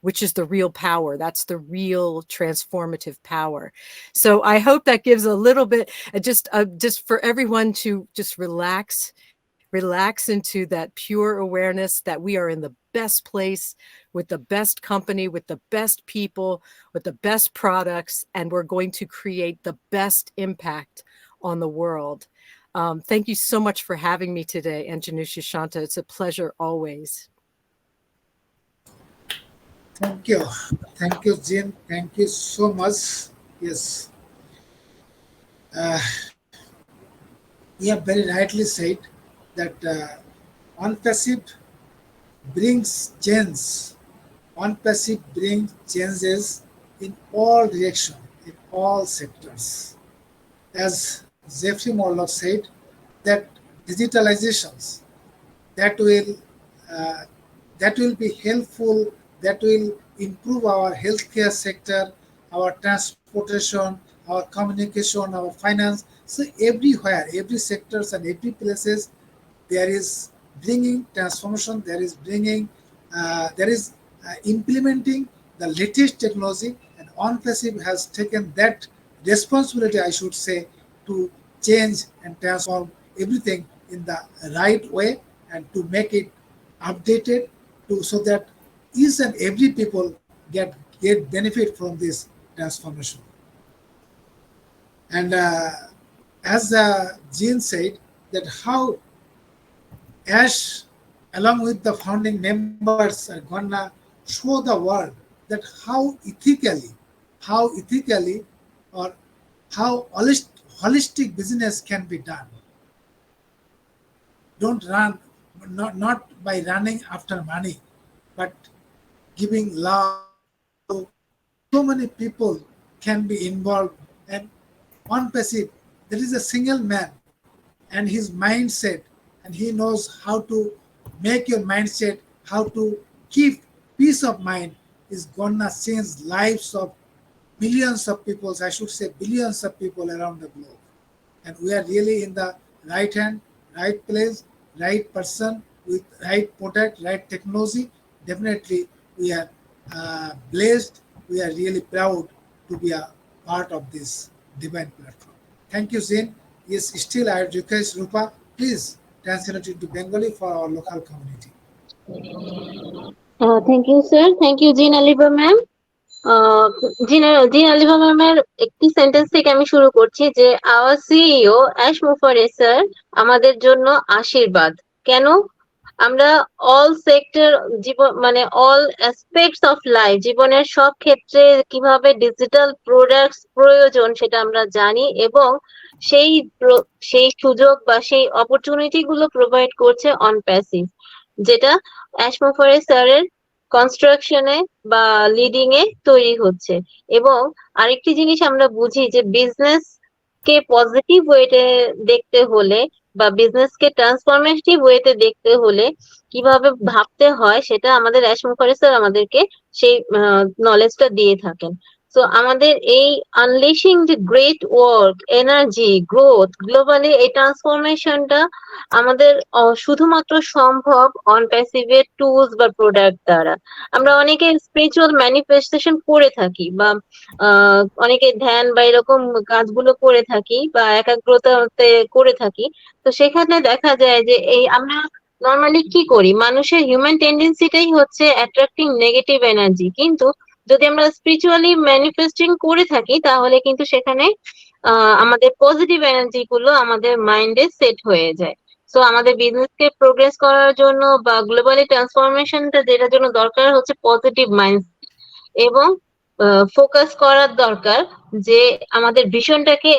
which is the real power. That's the real transformative power. So I hope that gives a little bit, just for everyone to just relax into that pure awareness that we are in the best place, with the best company, with the best people, with the best products, and we're going to create the best impact on the world. Thank you so much for having me today, Anjanu Shanta. It's a pleasure always. Thank you, Jeanne. Thank you so much. Yes. you have very rightly said that on-passive brings change. On-passive brings changes in all direction, in all sectors. As Jeffrey Morlock said, that digitalizations that will uh, that will be helpful, that will improve our healthcare sector, our transportation, our communication, our finance. So everywhere, every sectors and every places, there is bringing transformation, there is implementing the latest technology, and ONPASSIVE has taken that responsibility, I should say, to change and transform everything in the right way and to make it updated to so that each and every people get benefit from this transformation. And as Jean said, that how Ash, along with the founding members, are gonna show the world that how ethically, or how holistic business can be done. Don't run, not by running after money, but giving love. So many people can be involved, and on passive, there is a single man and his mindset, and he knows how to make your mindset, how to keep peace of mind, is gonna change lives of millions of people, I should say billions of people around the globe. And we are really in the right hand, right place, right person with right product, right technology. Definitely, we are blessed. We are really proud to be a part of this divine platform. Thank you, Zin. Yes, still I request Rupa, please translate it into Bengali for our local community. Thank you sir, thank you জিন আলিবা ma'am. জিন আলিবা ম্যামের একটি sentence থেকে আমি শুরু করছি যে আওয়ার সিইও অ্যাশ মুফারে স্যার আমাদের জন্য আশীর্বাদ। কেন? আমরা অল সেক্টর জীবন মানে অল অ্যাসপেক্টস অফ লাইফ, জীবনের সব ক্ষেত্রে কিভাবে ডিজিটাল প্রোডাক্টস প্রয়োজন সেটা আমরা জানি, এবং সেই সেই সুযোগ বা সেই অপরচুনিটি গুলো প্রোভাইড করছে অনপ্যাসিভ, যেটা অ্যাশমোফারে স্যারের কনস্ট্রাকশনে বা লিডিং এ তৈরি হচ্ছে। এবং আরেকটি জিনিস আমরা বুঝি যে বিজনেস কে পজিটিভ ওয়েতে দেখতে হলে বা বিজনেস কে ট্রান্সফরমেটিভ ওয়েতে দেখতে হলে কিভাবে ভাবতে হয় সেটা আমাদের অ্যাশমোফারে স্যার আমাদেরকে সেই নলেজটা দিয়ে থাকেন। সো আমাদের এই unleashing the great work, energy, growth globally, এই ট্রান্সফরমেশনটা আমাদের শুধুমাত্র সম্ভব অন প্যাসিভের টুলস বা প্রোডাক্ট দ্বারা। আমরা অনেকে স্পিরিচুয়াল ম্যানিফেস্টেশন করে থাকি বা অনেকে ধ্যান বা এরকম কাজগুলো করে থাকি বা একাগ্রতাতে করে থাকি। তো সেখানে দেখা যায় যে এই আমরা নর্মালি কি করি, মানুষের হিউম্যান টেন্ডেন্সিটাই হচ্ছে অ্যাট্রাক্টিং নেগেটিভ এনার্জি, কিন্তু যদি আমরা স্পিরিচুয়ালি ম্যানিফেস্টিং করে থাকি তাহলে কিন্তু সেখানে আমাদের পজিটিভ এনার্জি গুলো আমাদের মাইন্ডে সেট হয়ে যায়। সো আমাদের বিজনেস কে প্রোগ্রেস করার জন্য বা গ্লোবালি ট্রান্সফরমেশনটা যেটার জন্য দরকার হচ্ছে পজিটিভ মাইন্ডসেট, এবং ফোকাস করার দরকার যে আমাদের ভিশনটাকে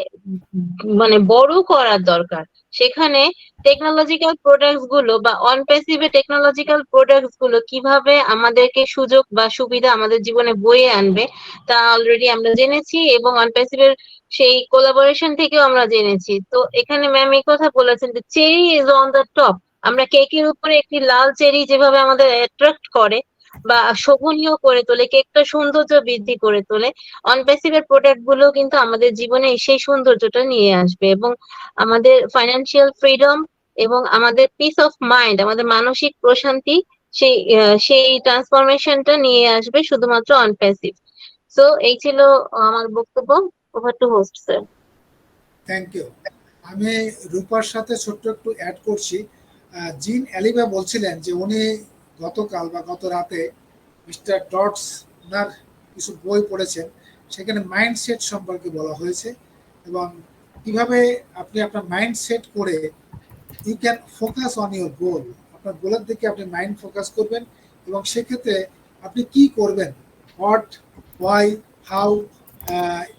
মানে বড় করার দরকার। সেখানে টেকনোলজিক্যাল প্রোডাক্টস গুলো বা অনপ্যাসিভে টেকনোলজিক্যাল প্রোডাক্টস গুলো কিভাবে আমাদেরকে সুযোগ বা সুবিধা আমাদের জীবনে বয়ে আনবে তা অলরেডি আমরা জেনেছি, এবং অনপ্যাসিভের সেই কোলাবোরেশন থেকেও আমরা জেনেছি। তো এখানে ম্যাম এই কথা বলেছেন যে cherry is on the top. আমরা কেকের উপরে একটি লাল চেরি যেভাবে আমাদের অ্যাট্রাক্ট করে বা শোভনীয় করে তোলে, কেকটা সৌন্দর্য বৃদ্ধি করে তোলে, অনপ্যাসিভের প্রোডাক্ট গুলো কিন্তু আমাদের জীবনে সেই সৌন্দর্যটা নিয়ে আসবে, এবং আমাদের ফাইন্যান্সিয়াল ফ্রিডম এবং আমাদের পিস অফ মাইন্ড, আমাদের মানসিক প্রশান্তি, সেই ট্রান্সফরমেশনটা নিয়ে আসবে শুধুমাত্র অনপ্যাসিভ। সো এই ছিল আমার বক্তব্য। Over to host sir. Thank you. আমি রূপার সাথে ছোট্ট একটু অ্যাড করছি। জিন অ্যালিভা বলছিলেন যে উনি গতকাল বা গত রাতে মিস্টার ডটস ওনার কিছু বই পড়েছেন, সেখানে মাইন্ডসেট সম্পর্কে বলা হয়েছে এবং কিভাবে আপনি আপনার মাইন্ড সেট করে you can focus on your goal. আপনার গোলের দিকে আপনি মাইন্ড ফোকাস করবেন এবং সেক্ষেত্রে আপনি কি করবেন, হোয়াট, ওয়াই, হাউ,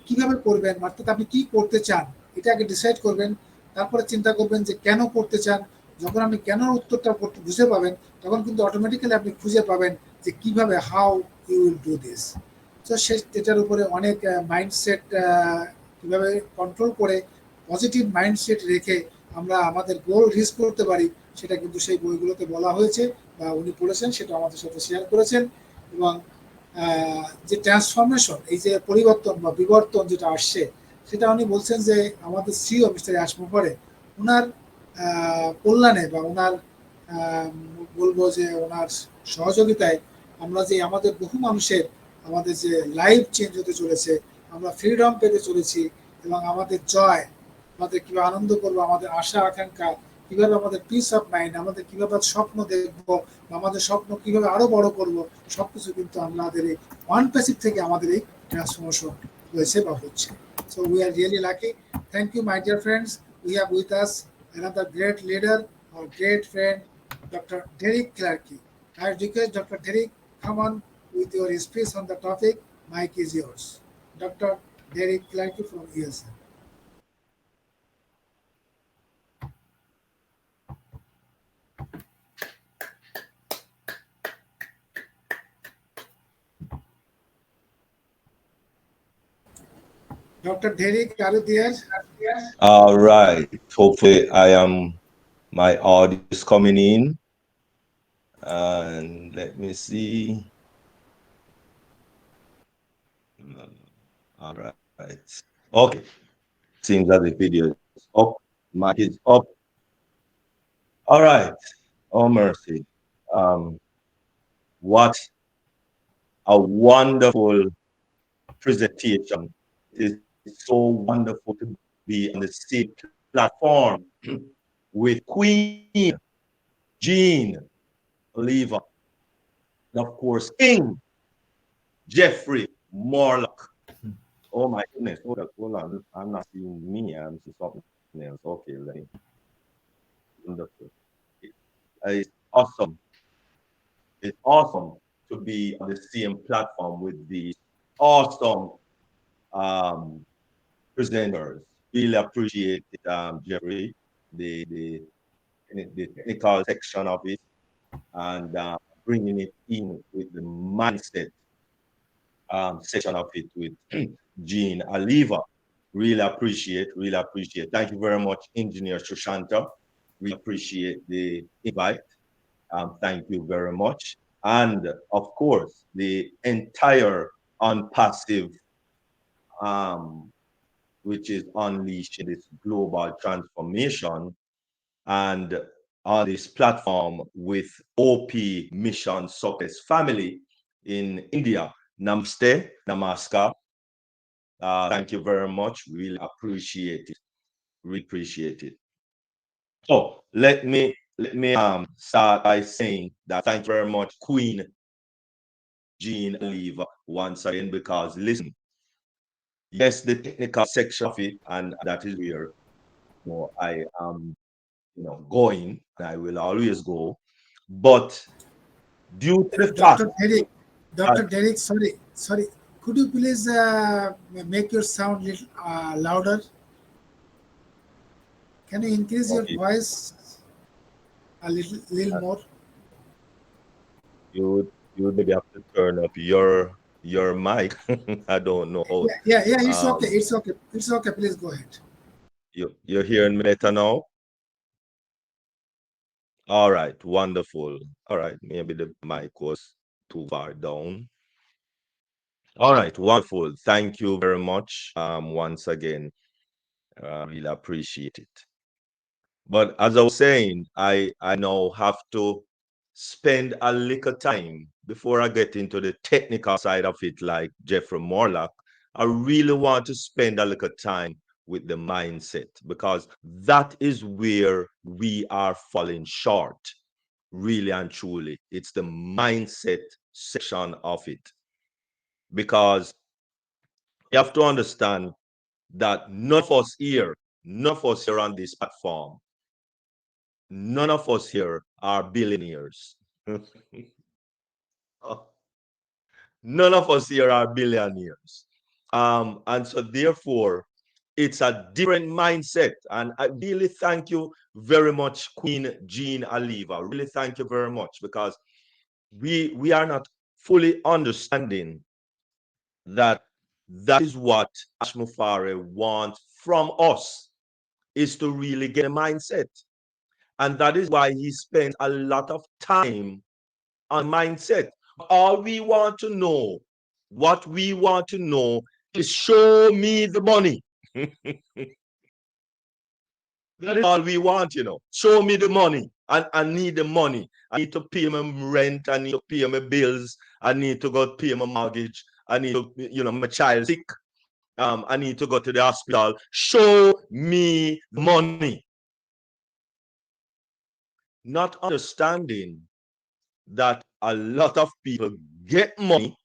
কিভাবে করবেন, অর্থাৎ আপনি কি করতে চান এটা আগে ডিসাইড করবেন। তারপরে চিন্তা করবেন যে কেন করতে চান। যখন আপনি কেন উত্তরটা বুঝে পাবেন, তখন কিন্তু অটোমেটিক্যালি আপনি খুঁজে পাবেন যে কিভাবে, how you will do this. তো সে এটার উপরে অনেক মাইন্ডসেট কিভাবে কন্ট্রোল করে পজিটিভ মাইন্ডসেট রেখে আমরা আমাদের গোল রিচ করতে পারি, সেটা কিন্তু সেই বইগুলোতে বলা হয়েছে বা উনি পড়েছেন, সেটা আমাদের সাথে শেয়ার করেছেন। এবং যে ট্রান্সফরমেশন, এই যে পরিবর্তন বা বিবর্তন যেটা আসছে, সেটা উনি বলছেন যে আমাদের সিও মিস্টার আশমুখরে ওনার কল্যাণে বা ওনার বলবো যে ওনার সহযোগিতায় আমরা যে আমাদের বহু মানুষের আমাদের যে লাইফ চেঞ্জ হতে চলেছে, আমরা ফ্রিডম পেতে চলেছি, এবং আমাদের জয়, আমাদের কিভাবে আনন্দ করবো, আমাদের আশা আকাঙ্ক্ষা, কিভাবে আমাদের পিস অফ মাইন্ড, আমাদের কিভাবে স্বপ্ন দেখবো, আমাদের স্বপ্ন কিভাবে আরো বড় করব, সবকিছু কিন্তু আমাদের এই ওয়ান প্যাসিভ থেকে আমাদের এই ট্রান্সফরমেশন হয়েছে বা হচ্ছে। So we are really lucky. Thank you, my dear friends. We have with us another great leader, our great friend, Dr. Derrick Clarke. I request Dr. Derrick, come on with your speech on the topic. Mic is yours. Dr. Derrick Clarke from USA. Dr. Derrick, are you there? All right. Hopefully, my audio is coming in. And let me see. All right. Okay. Seems that the video is up. Mic is up. All right. Oh, mercy. What a wonderful presentation. It is so wonderful to be on the same platform with Queen Jeanne, Alleva, and of course, King Jeffrey Morlock. Oh my goodness. Hold on. I'm not seeing me. I'm seeing something else. Okay, let me. Wonderful. It's awesome. It's awesome to be on the same platform with these awesome um, presenters. Really appreciate it, Jeffrey, the the technical section of it, and bringing it in with the mindset section of it with Jeanne, Alleva. Really appreciate, really appreciate. Thank you very much, Engineer Shushanta. We appreciate the invite. Thank you very much. And of course, the entire ONPASSIVE, which is unleashing this global transformation, and on this platform with OP Mission Success Family in India. Namaste, Namaskar. Thank you very much. Really appreciate it. Really appreciate it. So let me start by saying that thank you very much, Queen Jeanne Alleva, once again, because listen, yes, the technical section of it, and that is where I am going, and I will always go. But due to the fact Dr. Derrick, that Dr. Derrick, sorry. Could you please make your sound little louder? Can you increase your okay, voice a little more? you maybe have to turn up your mic. I don't know how. Yeah. It's okay. Um, It's okay. It's okay. Please go ahead. you're hearing me better now. All right, wonderful. All right, maybe the mic was too far down. All right, wonderful. Thank you very much. Once again, really appreciate it. But as I was saying, I now have to spend a little time before I get into the technical side of it, like Jeffrey Morlock. I really want to spend a little time with the mindset because that is where we are falling short, really and truly. It's the mindset section of it because you have to understand that none of us here on this platform, none of us here are billionaires. None of us here are billionaires. And so therefore, it's a different mindset. And I really thank you very much, Queen Jeanne Alleva. Really thank you very much, because we are not fully understanding that is what Ashmufare wants from us, is to really get a mindset. And that is why he spends a lot of time on mindset. All we want to know, what we want to know is show me the money. That is all we want, Show me the money. I need the money. I need to pay my rent. I need to pay my bills. I need to go pay my mortgage. I need to, my child sick. I need to go to the hospital. Show me the money. Not understanding that a lot of people get money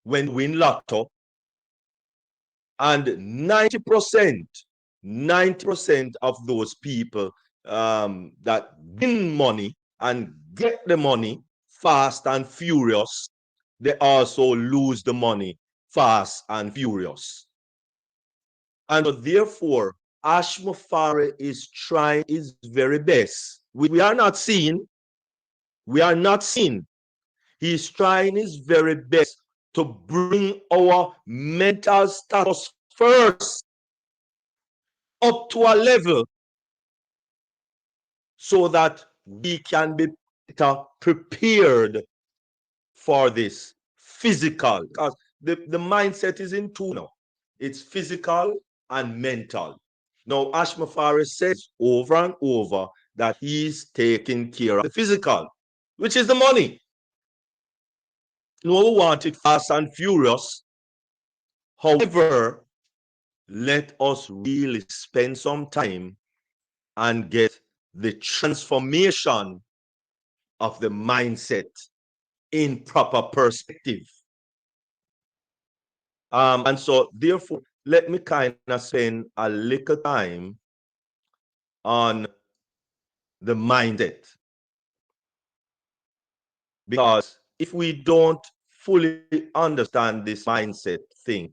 when they win lotto, and 90% of those people that win money and get the money fast and furious, they also lose the money fast and furious. And so therefore, Ashmufare is trying his very best. We are not seeing. He's trying his very best to bring our mental status first up to a level so that we can be better prepared for this physical. Because the mindset is in two now. It's physical and mental. Now, Ashmufare says over and over that he's taking care of the physical, which is the money. We want it fast and furious. However, let us really spend some time and get the transformation of the mindset in proper perspective. And so, therefore, let me kind of spend a little time on the mindset. Because if we don't fully understand this mindset thing,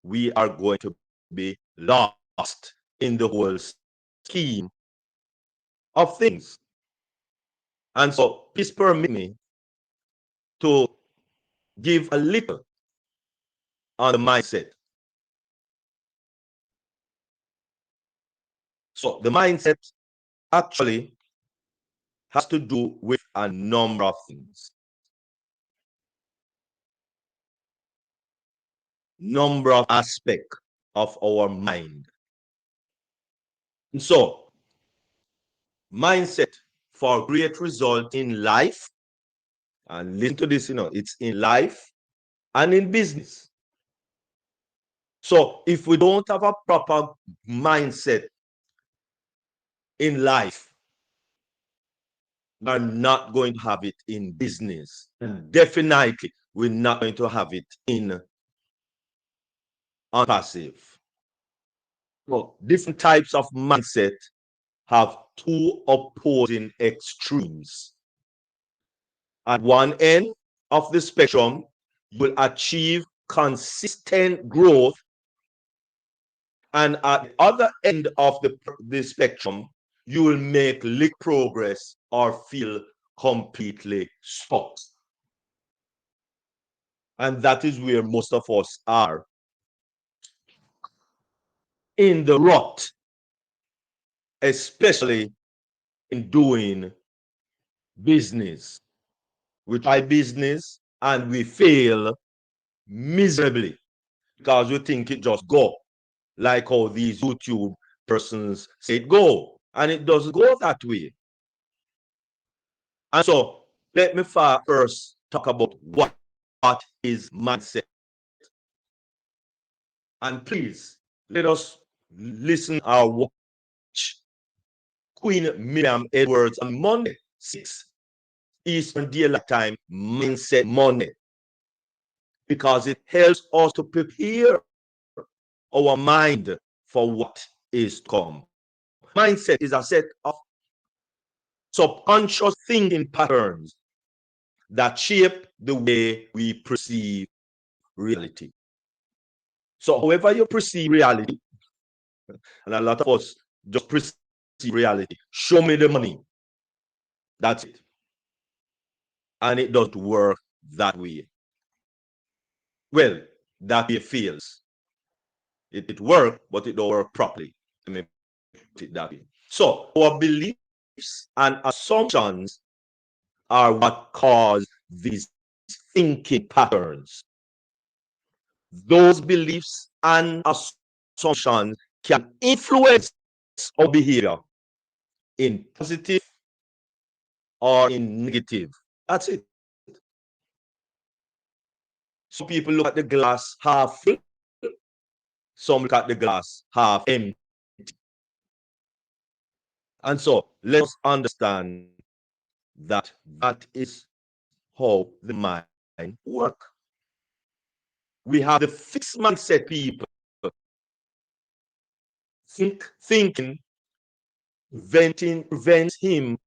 we are going to be lost in the whole scheme of things. And so, please permit me to give a little on the mindset. So, the mindset actually has to do with a number of things. Number of aspects of our mind. And so, mindset for great result in life, and listen to this, it's in life and in business. So, if we don't have a proper mindset in life, we're not going to have it in business. And definitely, we're not going to have it in ONPASSIVE. So, different types of mindset have two opposing extremes. At one end of the spectrum, you will achieve consistent growth, and at the other end of the spectrum, you will make little progress or feel completely stuck. And that is where most of us are, in the rut, especially in doing business. We try business and we fail miserably because we think it just go, like how these YouTube persons say go, and it doesn't go that way. And so let me first talk about what is mindset. And please let us listen or watch Queen Miriam Edwards on Monday, 6 Eastern Daylight Time, Mindset Monday, because it helps us to prepare our mind for what is to come. Mindset is a set of subconscious thinking patterns that shape the way we perceive reality. So however you perceive reality, and a lot of us just perceive reality, show me the money. That's it. And it doesn't work that way. Well, that way fails. It works, but it don't work properly. Let me put it that way. So our beliefs and assumptions are what cause these thinking patterns. Those beliefs and assumptions can influence our behavior in positive or in negative. That's it. Some people look at the glass half full, some look at the glass half empty. And so let's understand that that is how the mind works. We have the fixed mindset people. Thinking prevents him,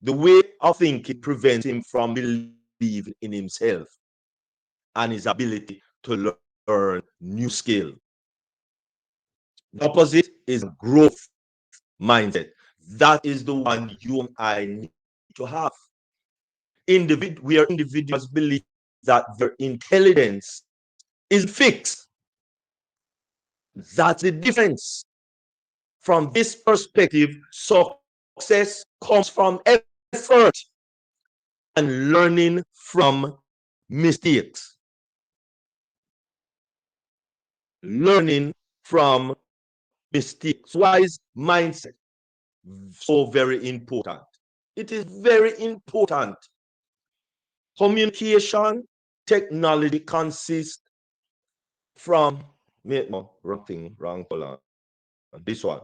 the way of thinking prevents him from believing in himself and his ability to learn new skill. The opposite is growth mindset. That is the one you and I need to have. Where individuals believe that their intelligence is fixed. That's the difference. From this perspective, success comes from effort and learning from mistakes. Learning from mistakes. Why is mindset so very important? It is very important. Communication technology consists from wrong color. This one.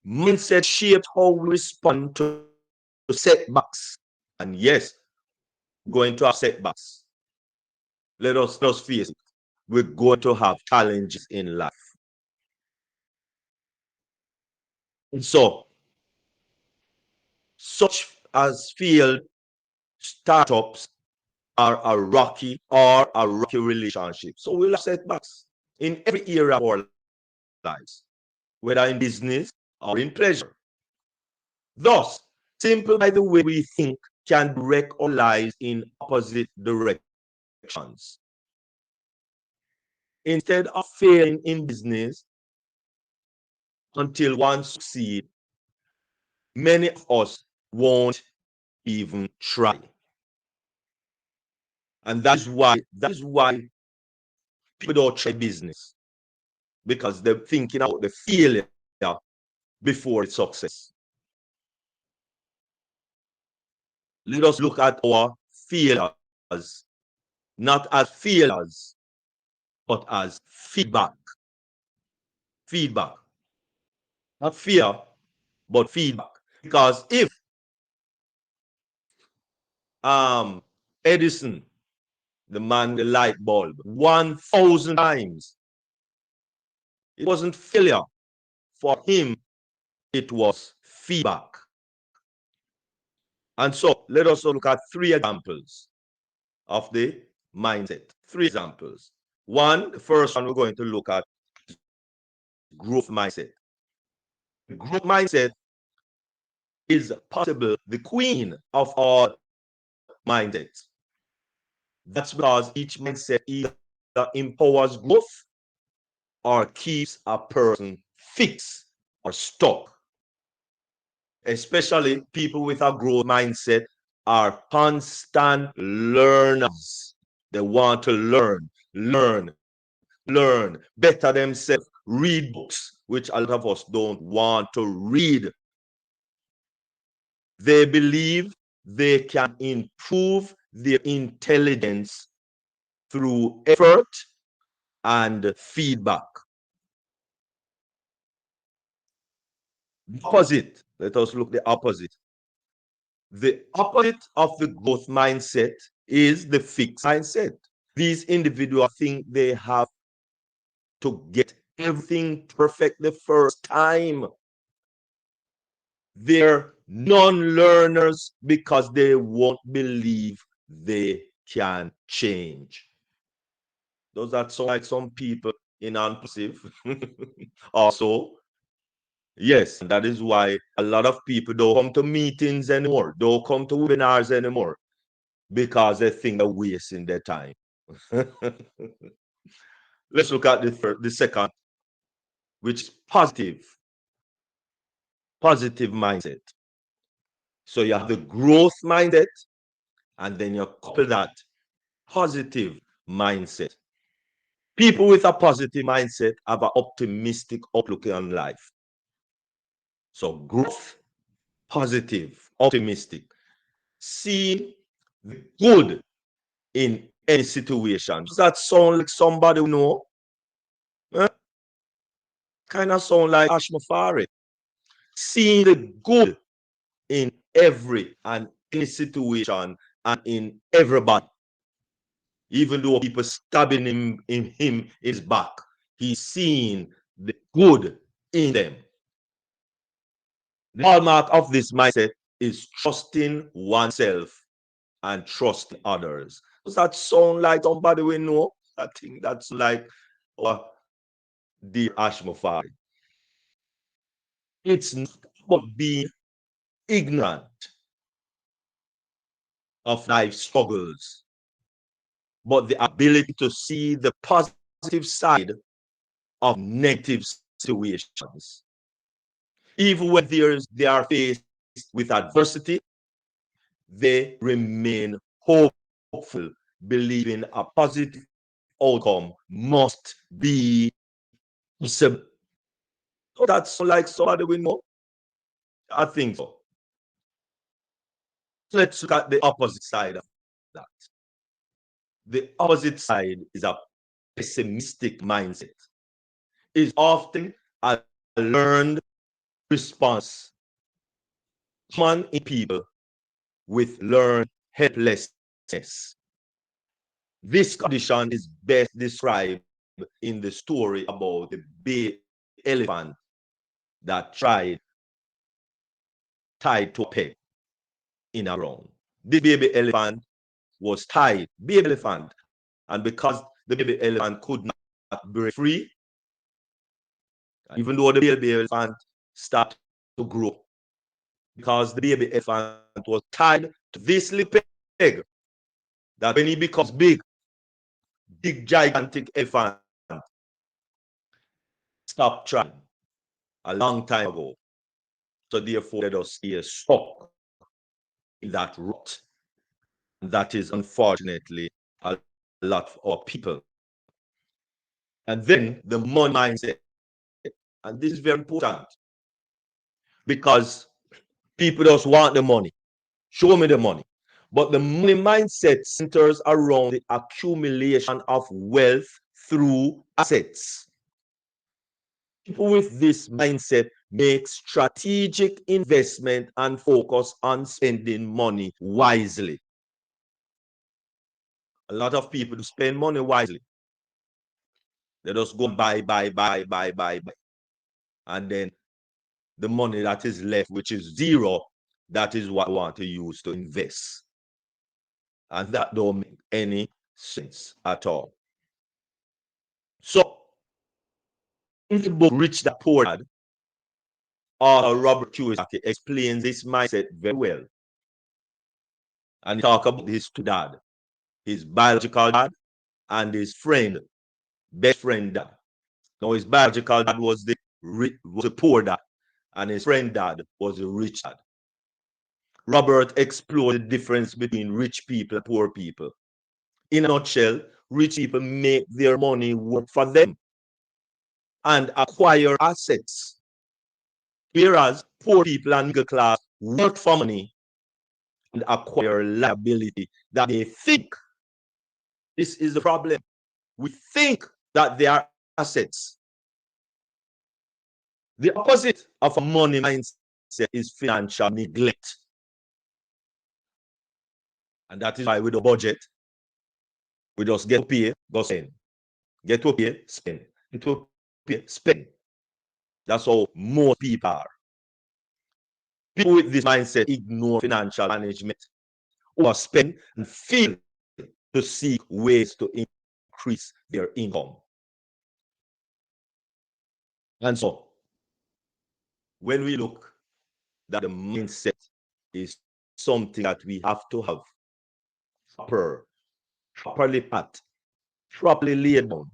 Mindset shapes how we respond to setbacks. And yes, going to have setbacks. Let us face it. We're going to have challenges in life. And so, such as failed startups are a rocky relationship. So we'll have setbacks in every area of our lives, whether in business or in pleasure. Thus, simple by the way we think can direct our lives in opposite directions. Instead of failing in business until one succeeds, many of us won't even try. And that is why people don't try business, because they're thinking about the failure before the success. Let us look at our failures, not as failures, but as feedback. Feedback. Not fear, but feedback. Because if Edison, the man with the light bulb, 1,000 times, it wasn't failure. For him, it was feedback. And so let us look at 3 examples of the mindset. 3 examples. The first one we're going to look at growth mindset. The growth mindset is possible the queen of all mindsets. That's because each mindset either empowers growth or keeps a person fixed or stuck. Especially people with a growth mindset are constant learners. They want to learn, better themselves, read books, which a lot of us don't want to read. They believe they can improve their intelligence through effort and feedback. Opposite. Let us look at the opposite. The opposite of the growth mindset is the fixed mindset. These individuals think they have to get everything perfect the first time. They're non-learners because they won't believe they can change. Does that sound like some people in unpassive also. Yes, that is why a lot of people don't come to meetings anymore, don't come to webinars anymore, because they think they're wasting their time. Let's look at the second, which is positive mindset. So you have the growth mindset, and then you couple that positive mindset. People with a positive mindset have an optimistic outlook on life. So growth, positive, optimistic. See the good in any situation. Does that sound like somebody we know? Eh? Kind of sound like Ashmafari. Seeing the good in every and any situation and in everybody. Even though people stabbing him in his back, he's seeing the good in them. The hallmark of this mindset is trusting oneself and trusting others. Does that sound like somebody we know? I think that's like dear Ashmafari. It's not about being ignorant of life struggles, but the ability to see the positive side of negative situations. Even when they are faced with adversity, they remain hopeful, believing a positive outcome must be possible. So that's like somebody we know. I think so. So let's look at the opposite side of that. The opposite side is a pessimistic mindset. It's often a learned response common in people with learned helplessness. This condition is best described in the story about the baby elephant that tried tied to a peg in a ground. This baby elephant was tied, baby elephant, and because the baby elephant could not break free, even though the baby elephant started to grow, because the baby elephant was tied to this little peg, that when he becomes big, gigantic elephant stopped trying a long time ago. So therefore, let us stay stuck in that rut. That is unfortunately a lot of people. And then the money mindset. And this is very important because people just want the money. Show me the money. But the money mindset centers around the accumulation of wealth through assets. People with this mindset make strategic investment and focus on spending money wisely. A lot of people spend money wisely. They just go buy. And then the money that is left, which is zero, that is what I want to use to invest. And that don't make any sense at all. So, in the book Rich Dad Poor Dad, author Robert Kiyosaki explains this mindset very well. And he talks about his two dad, his biological dad and his friend, best friend dad. Now, his biological dad was the poor dad, and his friend dad was the rich dad. Robert explored the difference between rich people and poor people. In a nutshell, rich people make their money work for them and acquire assets, whereas poor people and middle class work for money and acquire liability that they think. This is the problem. We think that they are assets. The opposite of a money mindset is financial neglect. And that is why with the budget, we just get to pay, go spend. Get to pay, spend. Get to pay, spend. That's how most people are. People with this mindset ignore financial management, overspend, and fail to seek ways to increase their income. And so when we look that the mindset is something that we have to have proper, properly pat, properly laid down.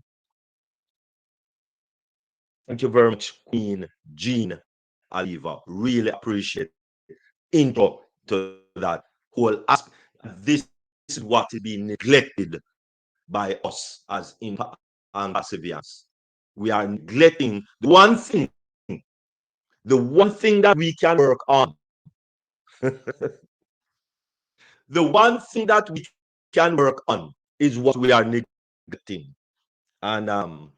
Thank you very much, Queen Jeanne Alleva. Really appreciate intro to that whole aspect. This is what is being neglected by us as Perseverance. We are neglecting the one thing that we can work on. The one thing that we can work on is what we are neglecting. And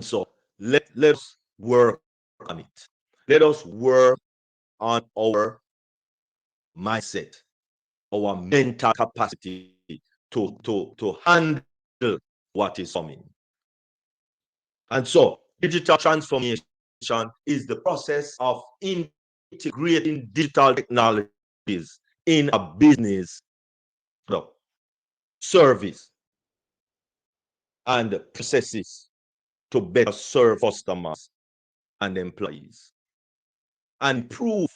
so let's work on it. Let us work on our mindset, our mental capacity to handle what is coming. And so digital transformation is the process of integrating digital technologies in a business product, service, and processes to better serve customers and employees and improve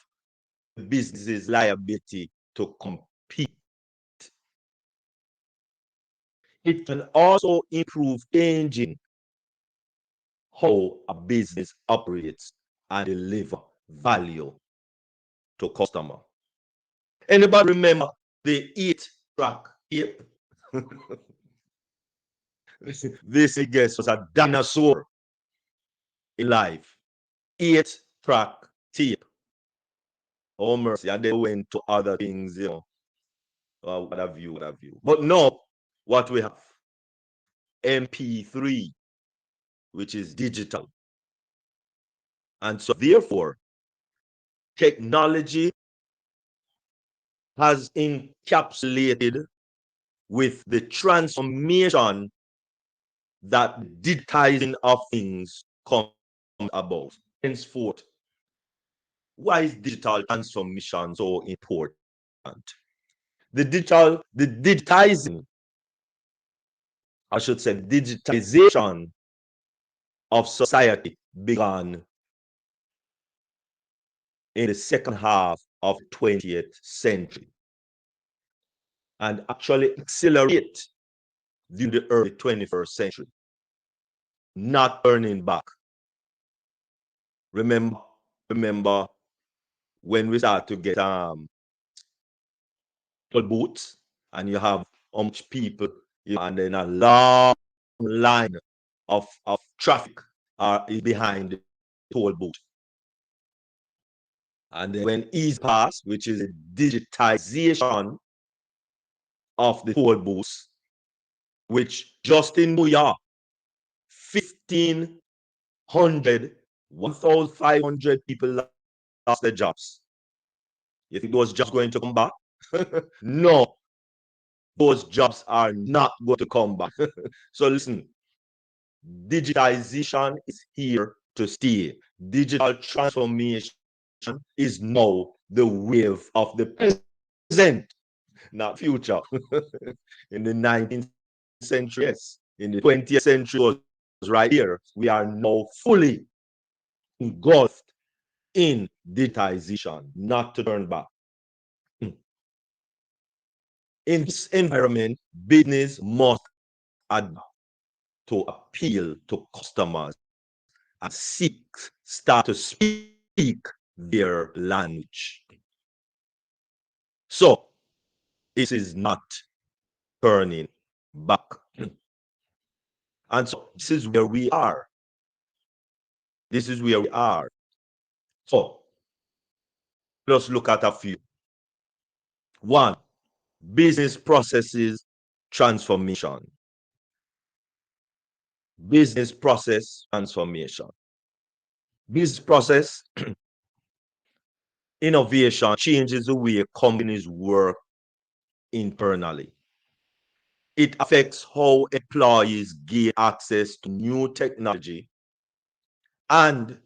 the business's liability to compete. It can also improve changing how a business operates and deliver value to customer. Anybody remember the eight track tape? This I guess was a dinosaur in life. 8-track tape. Oh mercy. And they went to other things, what have you. But no, what we have, MP3, which is digital. And so therefore, technology has encapsulated with the transformation that digitizing of things comes about. Henceforth, why is digital transformation so important? The digitizing, I should say, digitization of society began in the second half of the 20th century and actually accelerate during the early 21st century, not turning back. Remember when we start to get booths and you have how much people, and then a long line of traffic is behind the toll booth. And then when ease pass, which is a digitization of the toll booths, which just in New York, 1,500, 1,500 people lost their jobs. You think those jobs going to come back? No, those jobs are not going to come back. So listen, digitization is here to stay. Digital transformation is now the wave of the present, not future. In the 19th century, yes. In the 20th century was right here. We are now fully engulfed in digitization, not to turn back. In this environment, business must adapt to appeal to customers and start to speak their language. So this is not turning back. And so this is where we are. This is where we are. So let's look at a few. One, business processes transformation. Business process transformation. Business process innovation changes the way companies work internally. It affects how employees gain access to new technology and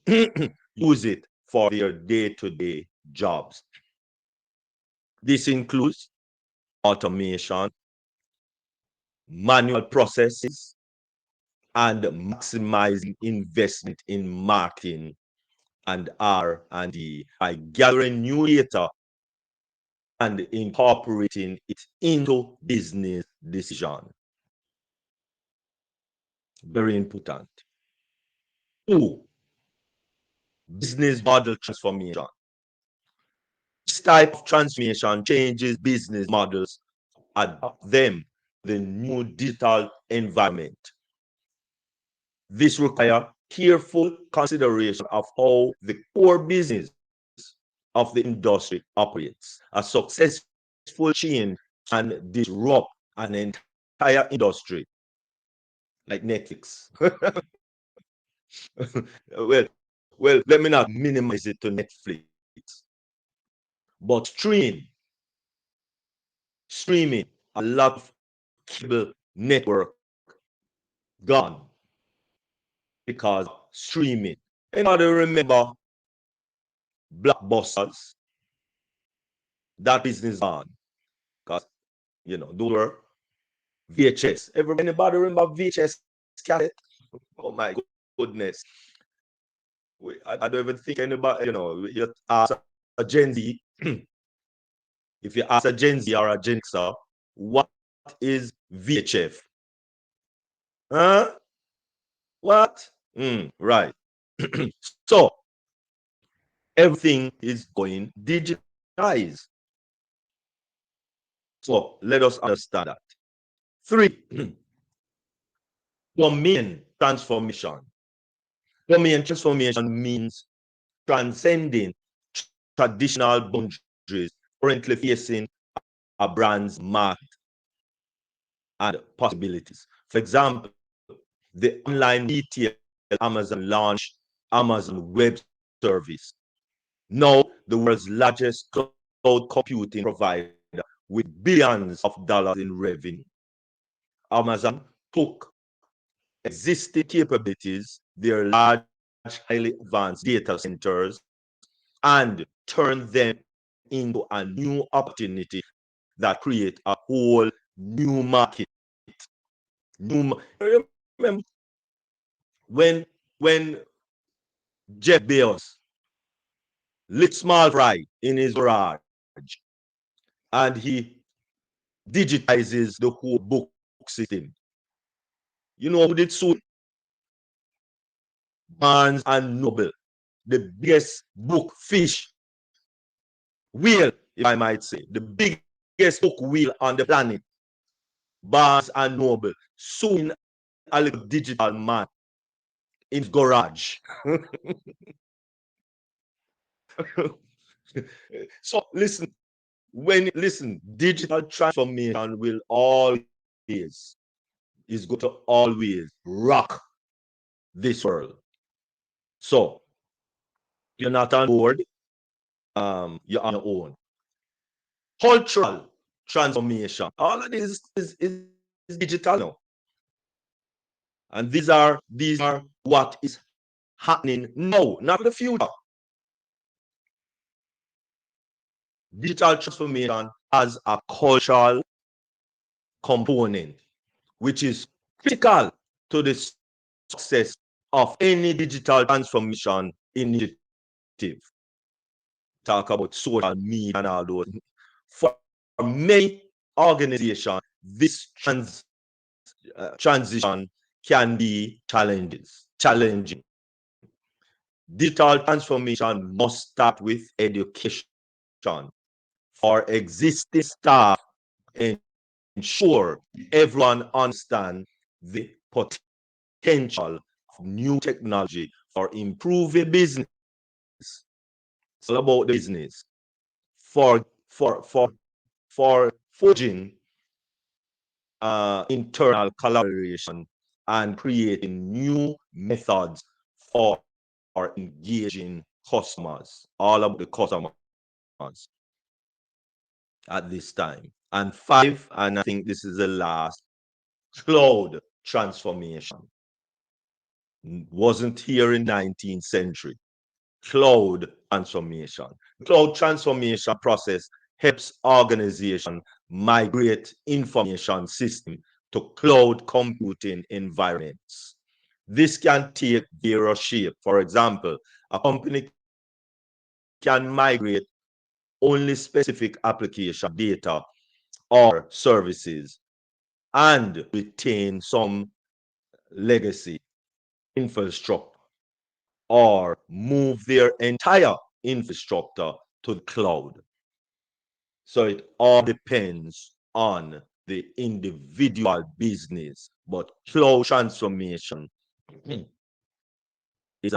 use it for their day-to-day jobs. This includes automation, manual processes, and maximizing investment in marketing and R&D by gathering new data and incorporating it into business decision. Very important. 2, business model transformation. This type of transformation changes business models, adapt them to the new digital environment. This requires careful consideration of how the core business of the industry operates. A successful change can disrupt an entire industry, like Netflix. well, let me not minimize it to Netflix, but streaming, a lot of cable network gone because streaming. Anybody remember blockbusters? That business gone because those were VHS. Anybody remember VHS cassette? Oh my goodness. I don't even think anybody, you ask a Gen Z, if you ask a Gen Z or a Gen Xer, what is VHF? Huh? What? Right. So everything is going digitized. So let us understand that. 3, domain transformation. Domain transformation means transcending traditional boundaries currently facing a brand's market and possibilities. For example, the online retail Amazon launched Amazon Web Service, now the world's largest cloud computing provider with billions of dollars in revenue. Amazon took existing capabilities, their large, highly advanced data centers, and turned them into a new opportunity that create a whole new market. Remember when Jeff Bezos lit small fry in his garage and he digitizes the whole book system. You know who did so? Barnes and Noble, the biggest book fish wheel, if I might say, the biggest book wheel on the planet. Barnes and Noble suing a little digital man in his garage. So listen, digital transformation will is going to always rock this world. So you're not on board, you're on your own. Cultural transformation. All of this is digital now. And these are what is happening now, not the future. Digital transformation has a cultural component, which is critical to the success of any digital transformation initiative. Talk about social media and all those. For many organizations, this transition can be challenging. Digital transformation must start with education for existing staff and ensure everyone understands the potential of new technology for improving business. It's all about the business. For forging internal collaboration and creating new methods for engaging customers, all about the customers at this time. And 5, and I think this is the last, cloud transformation. Wasn't here in 19th century. Cloud transformation. Cloud transformation process helps organization migrate information system to cloud computing environments. This can take various shape. For example, a company can migrate only specific application data or services and retain some legacy infrastructure, or move their entire infrastructure to the cloud. So it all depends on the individual business. But cloud transformation is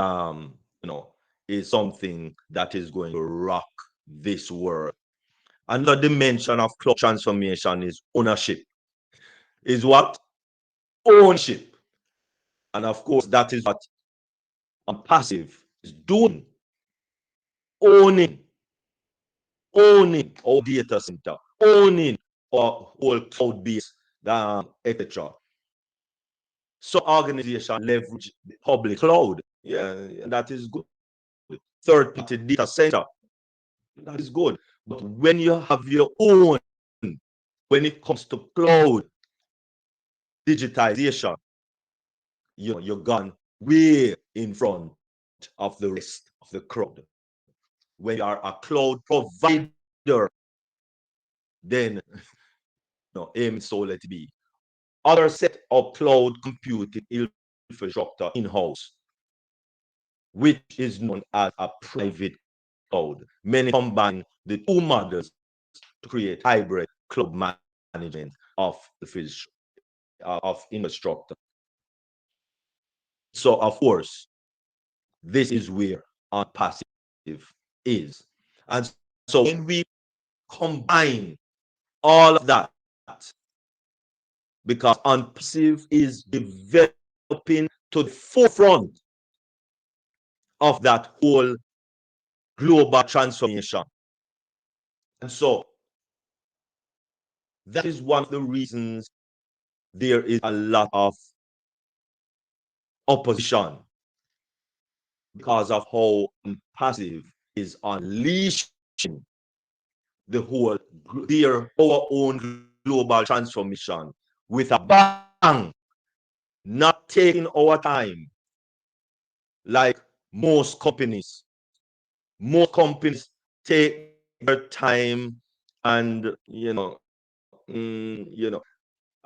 is something that is going to rock this world. Another dimension of cloud transformation is ownership. Is what? Ownership. And of course, that is what passive is doing. Owning, owning our data center, owning our whole cloud base, etc. So organization leverage the public cloud. Yeah, that is good. Third-party data center, that is good. But when you have your own, when it comes to cloud digitization, you're gone way in front of the rest of the crowd. When you are a cloud provider, then aim so let it be. Other set of cloud computing infrastructure in-house, which is known as a private cloud. Many combine the two models to create hybrid cloud management of infrastructure. So of course, this is where ONPASSIVE is. And so when we combine all of that, because ONPASSIVE is developing to the forefront of that whole global transformation. And so that is one of the reasons there is a lot of opposition, because of how passive is unleashing the whole our own global transformation with a bang, not taking our time like most companies. Most companies take their time, and I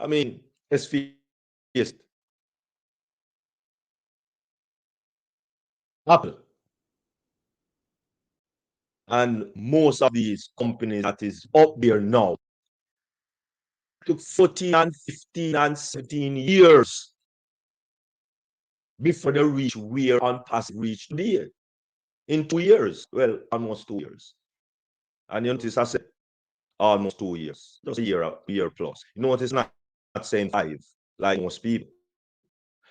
mean, let's face it, Apple and most of these companies that is up there now took 14 and 15 and 17 years before they reach where ONPASSIVE reached today. In 2 years, well, almost 2 years. And you notice I said almost 2 years, just a year plus. You notice not saying 5 like most people,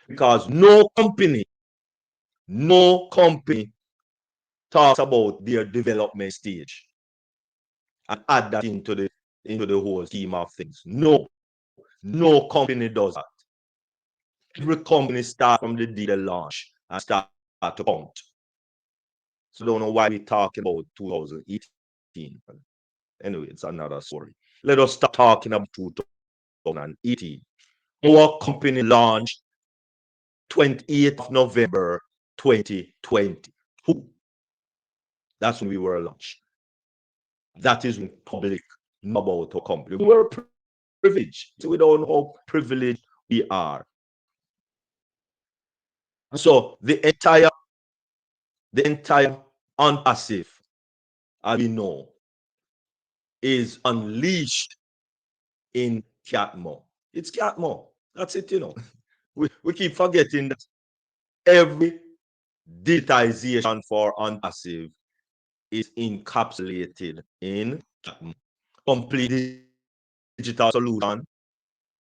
because no company talks about their development stage and add that into the whole scheme of things. No company does that. Every company starts from the day they launch and start to count. So don't know why we're talking about 2018. Anyway, it's another story. Let us start talking about 2018. Our company launched 28th of November 2022. That's when we were launched. That is when public know about our company. We were privileged. So we don't know how privileged we are. So the entire ONPASSIVE, as we know, is unleashed in Catmo. It's Catmo. That's it, We keep forgetting that every digitization for ONPASSIVE is encapsulated in Catmo. Complete digital solution,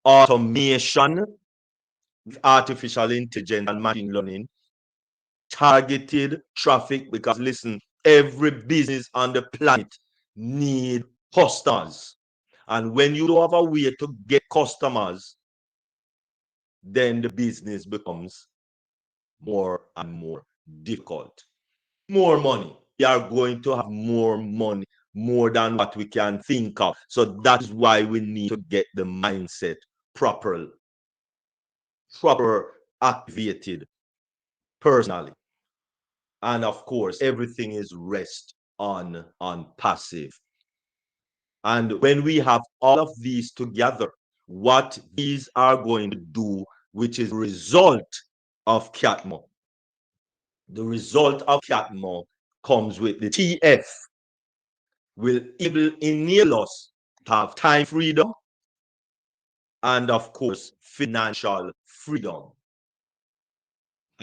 automation, artificial intelligence and machine learning, targeted traffic, because listen, every business on the planet need customers. And when you don't have a way to get customers, then the business becomes more and more difficult. More money. We are going to have more money, more than what we can think of. So that is why we need to get the mindset proper activated personally. And of course, everything is rest on passive. And when we have all of these together, what these are going to do, which is the result of CATMO. The result of CATMO comes with the TF, will enable us to have time freedom and, of course, financial freedom.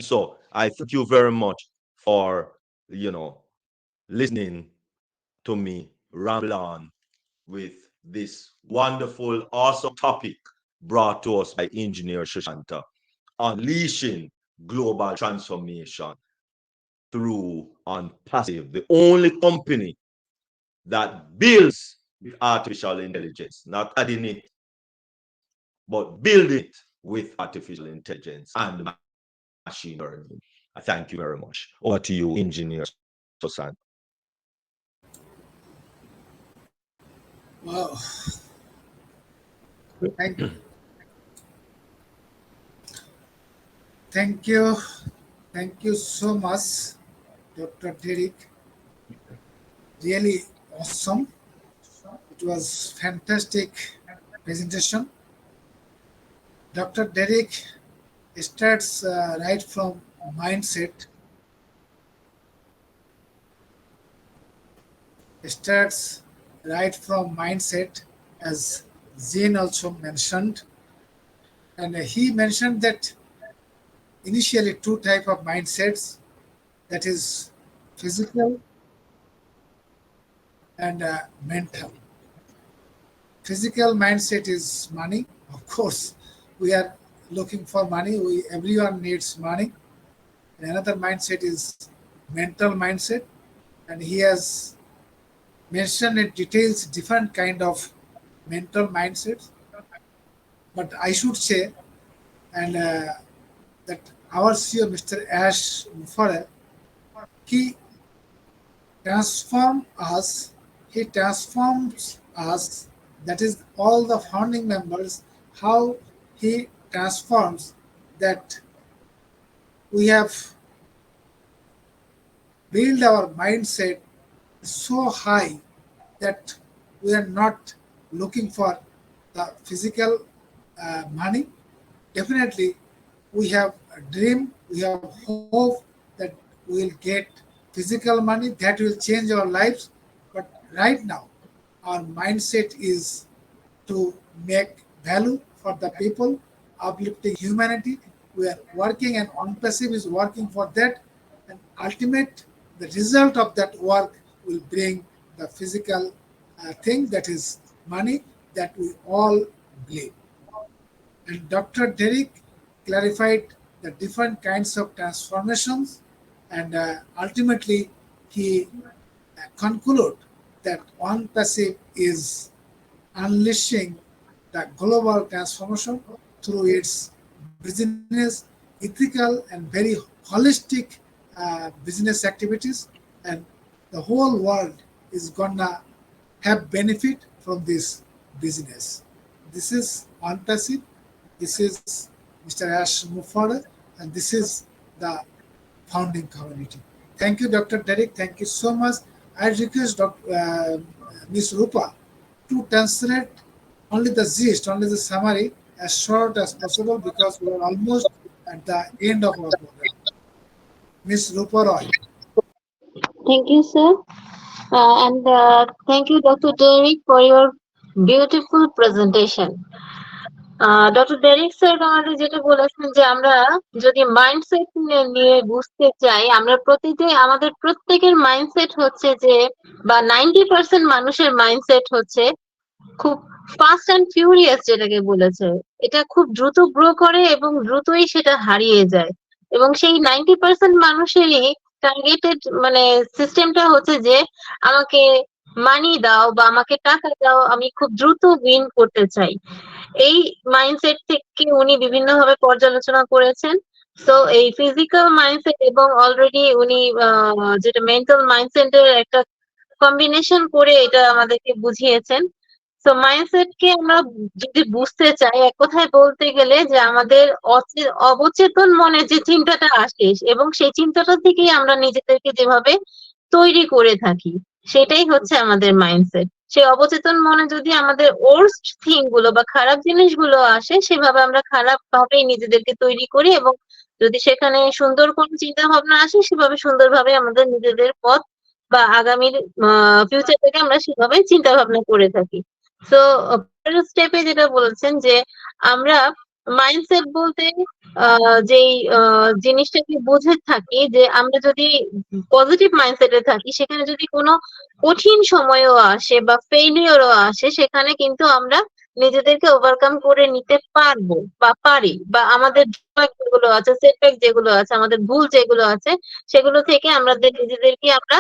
So I thank you very much for, listening to me ramble on with this wonderful, awesome topic brought to us by Engineer Shashanta, unleashing global transformation through ONPASSIVE, the only company that builds with artificial intelligence, not adding it, but build it with artificial intelligence and machine learning. I thank you very much. Over to you, Engineer Susan. Wow. Thank you. Thank you. Thank you so much, Dr. Derrick. Really awesome. It was fantastic presentation. Dr. Derrick starts right from mindset. Starts right from mindset, as Jeanne also mentioned. And he mentioned that initially two type of mindsets, that is physical and mental. Physical mindset is money. Of course, we are looking for money. Everyone needs money. And another mindset is mental mindset, and he has mentioned in details different kind of mental mindsets. But I should say, and that our CEO, Mr. Ash Mufareh, he transform us. He transforms us. That is all the founding members. How he transforms that we have built our mindset so high that we are not looking for the physical money. Definitely, we have a dream, we have hope that we will get physical money that will change our lives. But right now, our mindset is to make value for the people, uplifting humanity. We are working, and ONPASSIVE is working for that. And ultimate, the result of that work will bring the physical thing, that is money, that we all believe. And Dr. Derrick clarified the different kinds of transformations, and ultimately he concluded that ONPASSIVE is unleashing the global transformation through its business, ethical, and very holistic business activities, and the whole world is gonna have benefit from this business. This is ONPASSIVE. This is Mr. Ash Mufareh, and this is the founding community. Thank you, Dr. Derrick. Thank you so much. I request Ms. Rupa to translate only the gist, only the summary, as short as possible, because we are almost at the end of our program. Ms. Rupa Roy. Thank you, sir. And thank you, Dr. Derrick, for your beautiful presentation. Doctor Derrick sir আমাদের যেটা বলেছেন যে আমরা যদি mindset নিয়ে বুঝতে চাই, আমরা আমাদের প্রত্যেকের মাইন্ডসেট হচ্ছে যে, বা 90% মানুষের মাইন্ডসেট হচ্ছে খুব ফাস্ট অ্যান্ড ফিউরিয়াস, যেটাকে বলেছে, এটা খুব দ্রুত গ্রো করে এবং দ্রুতই সেটা হারিয়ে যায়। এবং সেই 90% মানুষেরই টার্গেটেড মানে সিস্টেমটা হচ্ছে যে আমাকে মানি দাও বা আমাকে টাকা দাও, আমি খুব দ্রুত উইন করতে চাই। এই মাইন্ডসেট থেকে উনি বিভিন্নভাবে পর্যালোচনা করেছেন। তো এই ফিজিক্যাল মাইন্ডসেট এবং অলরেডি উনি যেটা মেন্টাল মাইন্ডসেটের একটা কম্বিনেশন করে এটা আমাদেরকে বুঝিয়েছেন। তো মাইন্ডসেটকে আমরা যদি বুঝতে চাই, এক কথায় বলতে গেলে যে আমাদের অবচেতন মনে যে চিন্তাটা আসে এবং সেই চিন্তাটা থেকেই আমরা নিজেদেরকে যেভাবে তৈরি করে থাকি, সেটাই হচ্ছে আমাদের মাইন্ডসেট। সেই অবচেতন মনে যদি আমাদের ওর্স্ট থিং গুলো বা খারাপ জিনিসগুলো আসে, সেভাবে আমরা খারাপ ভাবেই নিজেদেরকে তৈরি করি, এবং যদি সেখানে সুন্দর কোন চিন্তা ভাবনা আসে, সেভাবে সুন্দরভাবে আমাদের নিজেদের পথ বা আগামীর ফিউচারটাকে আমরা সেভাবে চিন্তা ভাবনা করে থাকি। তো পরের স্টেপে যেটা বলেছেন যে আমরা মাইন্ডসেট বলতে যেই জিনিসটাকে বুঝে থাকি, যে আমরা যদি পজিটিভ মাইন্ডসেটে থাকি, সেখানে যদি কোনো কঠিন সময়ও আসে বা ফেইলিওরও আসে, সেখানে কিন্তু আমরা নিজেদেরকে ওভারকাম করে নিতে পারবো বা পারি, বা আমাদের যেগুলো আছে, সেটব্যাক যেগুলো আছে, আমাদের ভুল যেগুলো আছে, সেগুলো থেকে আমাদের নিজেদেরকে আমরা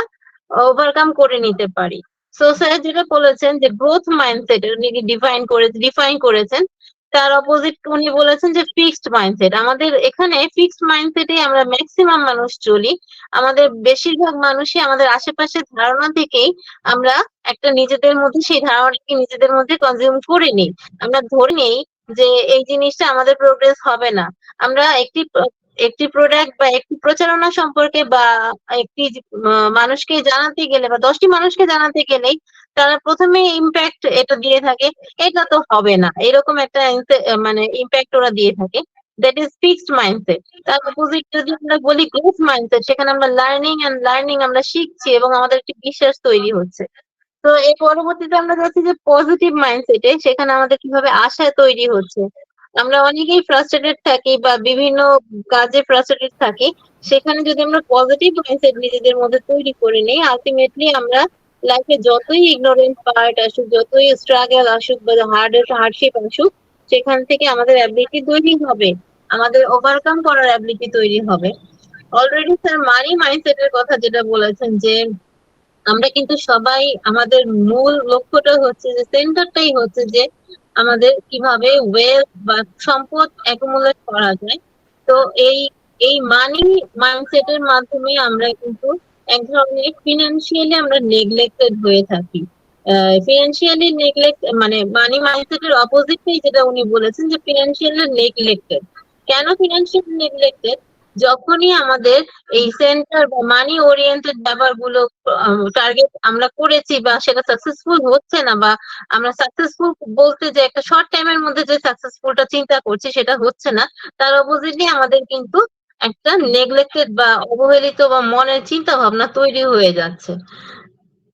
ওভারকাম করে নিতে পারি। সো স্যার যেটা বলেছেন যে গ্রোথ মাইন্ডসেট উনি ডিফাইন করেছেন, তার অপোজিট উনি বলেছেন যে ফিক্সড মাইন্ডসেট। আমাদের এখানে ফিক্সড মাইন্ডসেটে আমরা ম্যাক্সিমাম মানুষ চলি। আমাদের বেশিরভাগ মানুষই আমাদের আশেপাশের ধারণা থেকেই আমরা একটা নিজেদের মধ্যে সেই ধারণাটাকে নিজেদের মধ্যে কনজিউম করে নিই। আমরা ধরে নেই যে এই জিনিসটা আমাদের প্রোগ্রেস হবে না। আমরা একটি প্রোডাক্ট বা একটি প্রচারণা সম্পর্কে বা একটি মানুষকে জানাতে গেলে বা 10টি মানুষকে জানাতে গেলেই তারা প্রথমে ইম্প্যাক্ট এটা দিয়ে থাকে, এটা তো হবে না, এরকম একটা মানে ইম্প্যাক্ট ওরা দিয়ে থাকে। That is fixed mindset. তার অপোজিট যদি আমরা বলি গ্রোথ মাইন্ডসেট, সেখানে আমরা লার্নিং আমরা শিখছি এবং আমাদের একটি বিশ্বাস তৈরি হচ্ছে। তো এর পরবর্তীতে আমরা যাচ্ছি যে পজিটিভ মাইন্ডসেটে, সেখানে আমাদের কিভাবে আশা তৈরি হচ্ছে। আমরা অনেকেই ফ্রাস্ট্রেটেড থাকি বা বিভিন্ন কাজে ফ্রাস্ট্রেটেড থাকি, সেখানে যদি আমরা পজিটিভ মাইন্ডসেট নিজেদের মধ্যে তৈরি করে নিই, আলটিমেটলি আমরা লাইফে যতই ইগনোরেন্ট পার্ট আসুক, যতই স্ট্রাগল আসুক বা হার্ডশিপ আসুক, সেখান থেকে আমাদের অ্যাবিলিটি তৈরি হবে, আমাদের ওভারকাম করার অ্যাবিলিটি তৈরি হবে। অলরেডি স্যার মানি মাইন্ডসেটের কথা যেটা বলেছেন, যে আমরা কিন্তু সবাই আমাদের মূল লক্ষ্যটা হচ্ছে যে সেন্টারটাই হচ্ছে যে আমাদের কিভাবে ওয়েলথ বা সম্পদ অ্যাকুমুলেট করা যায়। তো এই মানি মাইন্ডসেটের মাধ্যমে আমরা কিন্তু এক ধরনের ফিনান্সিয়ালি আমরা নেগলেক্টেড হয়ে থাকি। ফিনান্সিয়ালি নেগলেক্ট মানে মানি মাইন্ডসেটের অপোজিটটাই যেটা উনি বলেছেন, যে ফিনান্সিয়ালি নেগলেক্টেড। কেন ফিনান্সিয়ালি নেগলেক্টেড? যখনই আমাদের এই সেন্টার বা মানি ওরিয়েন্টেড ব্যাপারগুলো টার্গেট আমরা করেছি বা সেটা সাকসেসফুল হচ্ছে না, বা আমরা সাকসেসফুল বলতে যে একটা শর্ট টাইমের মধ্যে যে সাকসেসফুলটা চিন্তা করছি সেটা হচ্ছে না, তার অপোজিটলি আমাদের কিন্তু একটা নেগলেক্টেড বা অবহেলিত বা মনের চিন্তা ভাবনা তৈরি হয়ে যাচ্ছে।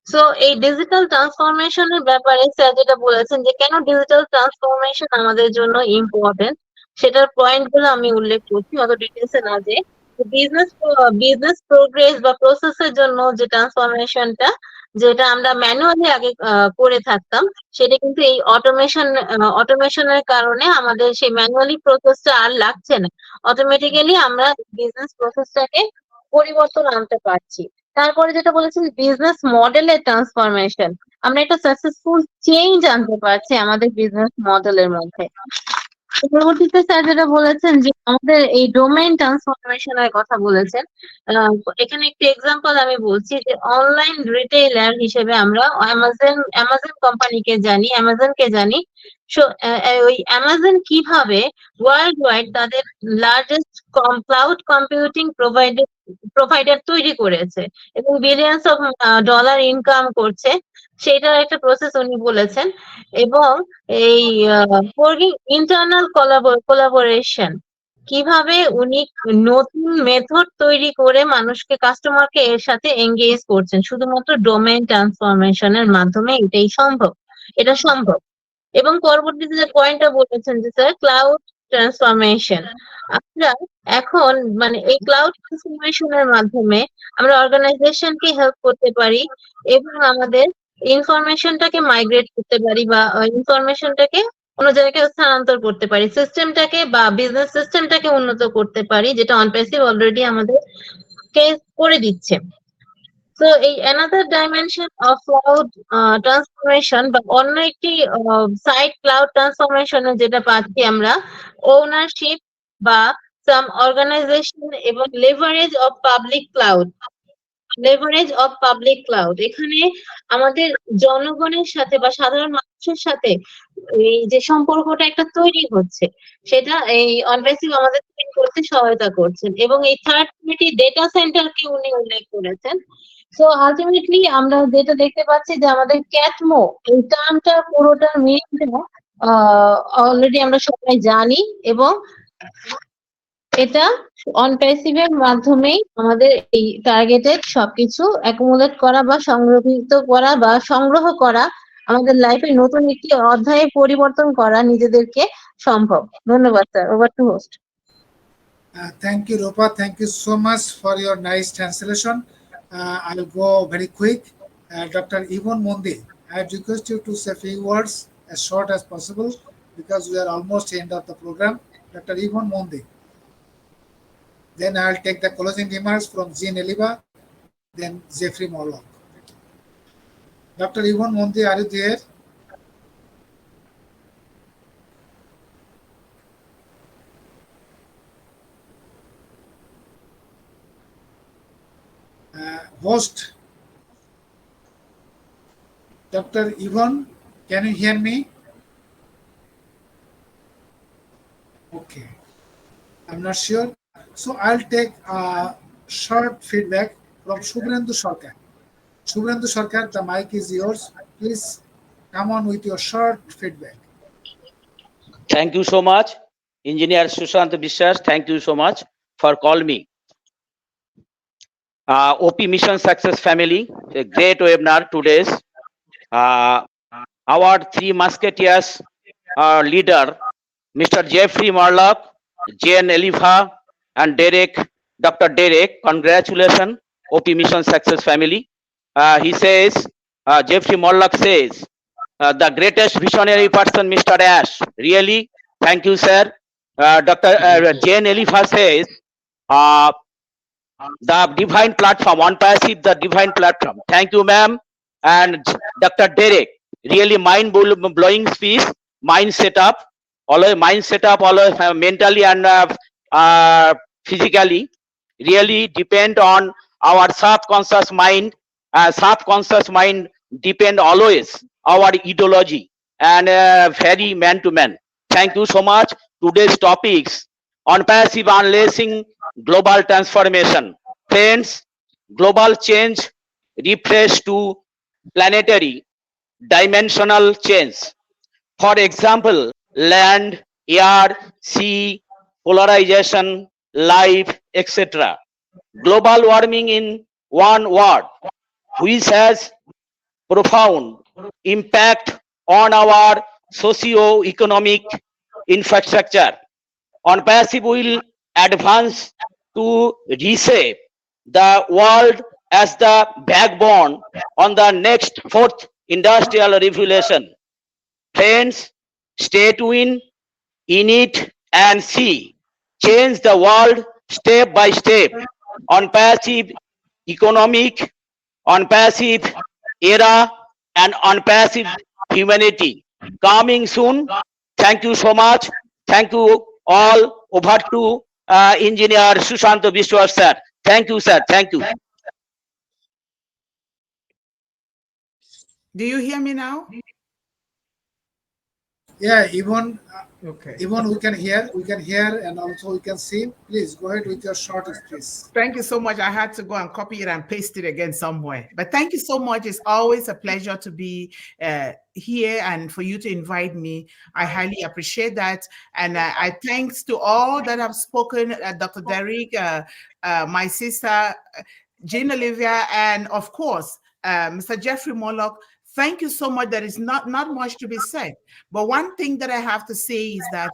সো এই ডিজিটাল ট্রান্সফরমেশনের ব্যাপারে স্যার যেটা বলেছেন, যে কেন ডিজিটাল ট্রান্সফরমেশন আমাদের জন্য ইম্পর্টেন্ট, সেটার পয়েন্ট গুলো আমি উল্লেখ করছি, অত ডিটেলসে না যে বিজনেস প্রোগ্রেস বা প্রসেসের জন্য যে ট্রান্সফরমেশনটা, যেটা আমরা ম্যানুয়ালি আগে করে থাকতাম, সেটা কিন্তু এই অটোমেশনের কারণে আমাদের সেই ম্যানুয়ালি প্রসেসটা আর লাগছে না। অটোমেটিক্যালি আমরা বিজনেস প্রসেসটাকে পরিবর্তন আনতে পারছি। তারপরে যেটা বলেছেন বিজনেস মডেলের ট্রান্সফরমেশন, আমরা একটা সাকসেসফুল চেঞ্জ আনতে পারছি আমাদের বিজনেস মডেলের মধ্যে। পরবর্তীতে স্যার যেটা বলেছেন, যে আমাদের এই ডোমেইন ট্রান্সফরমেশনের কথা বলেছেন। এখানে একটি এক্সাম্পল আমি বলছি, যে অনলাইন রিটেইলার হিসেবে আমরা অ্যামাজন কোম্পানিকে জানি, অ্যামাজনকে জানি। ওই অ্যামাজন কিভাবে ওয়ার্ল্ড ওয়াইড তাদের লার্জেস্ট ক্লাউড কম্পিউটিং প্রোভাইডার তৈরি করেছে এবং বিলিয়ন্স অফ ডলার ইনকাম করছে, সেটার একটা প্রসেস উনি বলেছেন। এবং এই ইন্টারনাল কোলাবোরেশন, কিভাবে উনি নতুন মেথড তৈরি করে মানুষকে, কাস্টমারকে এর সাথে এঙ্গেজ করছেন, শুধুমাত্র ডোমেইন ট্রান্সফরমেশনের মাধ্যমে এটা সম্ভব। এবং পরবর্তীতে যে পয়েন্টটা বলেছেন, যে স্যার ক্লাউড ট্রান্সফরমেশন, আমরা এখন মানে এই ক্লাউড ট্রান্সফরমেশনের মাধ্যমে আমরা অর্গানাইজেশনকে হেল্প করতে পারি এবং আমাদের ইনফরমেশনটাকে মাইগ্রেট করতে পারি বা ইনফরমেশনটাকে অন্য জায়গায় স্থানান্তর করতে পারি, সিস্টেমটাকে বা বিজনেস সিস্টেমটাকে উন্নত করতে পারি, যেটা অনপ্যাসিভ অলরেডি আমাদের কেস করে দিচ্ছে। তো এই another dimension of cloud transformation বা অন্য একটি সাইড ক্লাউড ট্রান্সফরমেশনে যেটা পাচ্ছি আমরা, ওনারশিপ বা সাম অর্গানাইজেশন এবং leverage of public cloud. Leverage of public cloud. এখানে আমাদের জনগণের সাথে বা সাধারণ মানুষের সাথে এই যে সম্পর্কটা একটা তৈরি হচ্ছে, সেটা এই অনপ্যাসিভ আমাদের তৈরি করতে সহায়তা করছেন। এবং এই থার্ড পার্টি ডেটা সেন্টারকে উনি উল্লেখ করেছেন। সো আলটিমেটলি আমরা যেটা দেখতে পাচ্ছি যে আমাদের ক্যাটমো এই টার্মটা পুরোটার মিনিংটা অলরেডি আমরা সবাই জানি, এবং এটা অনপ্যাসিভ এর মাধ্যমেই আমাদের এই টার্গেটেড সবকিছু অ্যাকুমুলেট করা বা সংরক্ষিত করা বা সংগ্রহ করা, আমাদের লাইফে নতুন একটি অধ্যায়ে পরিবর্তন করা নিজেদেরকে সম্ভব। ধন্যবাদ sir, over to host. Thank you, Rupa. Thank you so much for your nice translation. I'll go very quick. Dr. Yvonne Mondi, I request you to say a few words as short as possible because we are almost end of the program. Dr. Yvonne Mondi. Then I'll take the closing remarks from Jeanne, Alleva, then Jeffrey Morlock. Dr. Yvonne Mondi, are you there? Host, Dr. Yvonne, can you hear me? Okay, I'm not sure. So I'll take short feedback from Shubhendu Sarkar. Shubhendu Sarkar, the mic is yours. Please come on with your short feedback. Thank you so much, Engineer Sushant Biswas. Thank you so much for calling me. OP Mission Success Family, a great webinar today's. Our three musketeers leader, Mr. Jeffrey Morlock, Jeanne, Alleva, and Derrick, Dr. Derrick. Congratulations, OP Mission Success Family. He says, Jeffrey Morlock says, the greatest visionary person, Mr. Ash. Really, thank you, sir. Dr. Jeanne Alleva says, the divine platform, ONPASSIVE, the divine platform. Thank you, ma'am. And Dr. Derrick, really mind-blowing speech, mind setup, always mentally and physically. Really depend on our subconscious mind. Subconscious mind depend always our ideology and very man-to-man. Thank you so much. Today's topics on ONPASSIVE-Unleashing global transformation. Friends, global change refers to planetary dimensional change. For example, land, air, sea, polarization, life, etc. Global warming in one word, which has profound impact on our socio-economic infrastructure. ONPASSIVE will advance to reshape the world as the backbone on the next fourth industrial revolution. Friends, stay tuned in it and see. Change the world step by step. ONPASSIVE economic, ONPASSIVE era, and ONPASSIVE humanity. Coming soon. Thank you so much. Thank you all. Over to Engineer Sushant Biswas, sir. Thank you, sir. Thank you. Do you hear me now? Yeah, Yvonne, Okay. Yvonne, we can hear, and also we can see. Please go ahead with your short speech. Thank you so much. I had to go and copy it and paste it again somewhere. But thank you so much. It's always a pleasure to be here and for you to invite me. I highly appreciate that. And I thanks to all that have spoken, Dr. Derrick, my sister, Jeanne, Alleva, and of course, Mr. Jeffrey Morlock. Thank you so much. There is not much to be said. But one thing that I have to say is that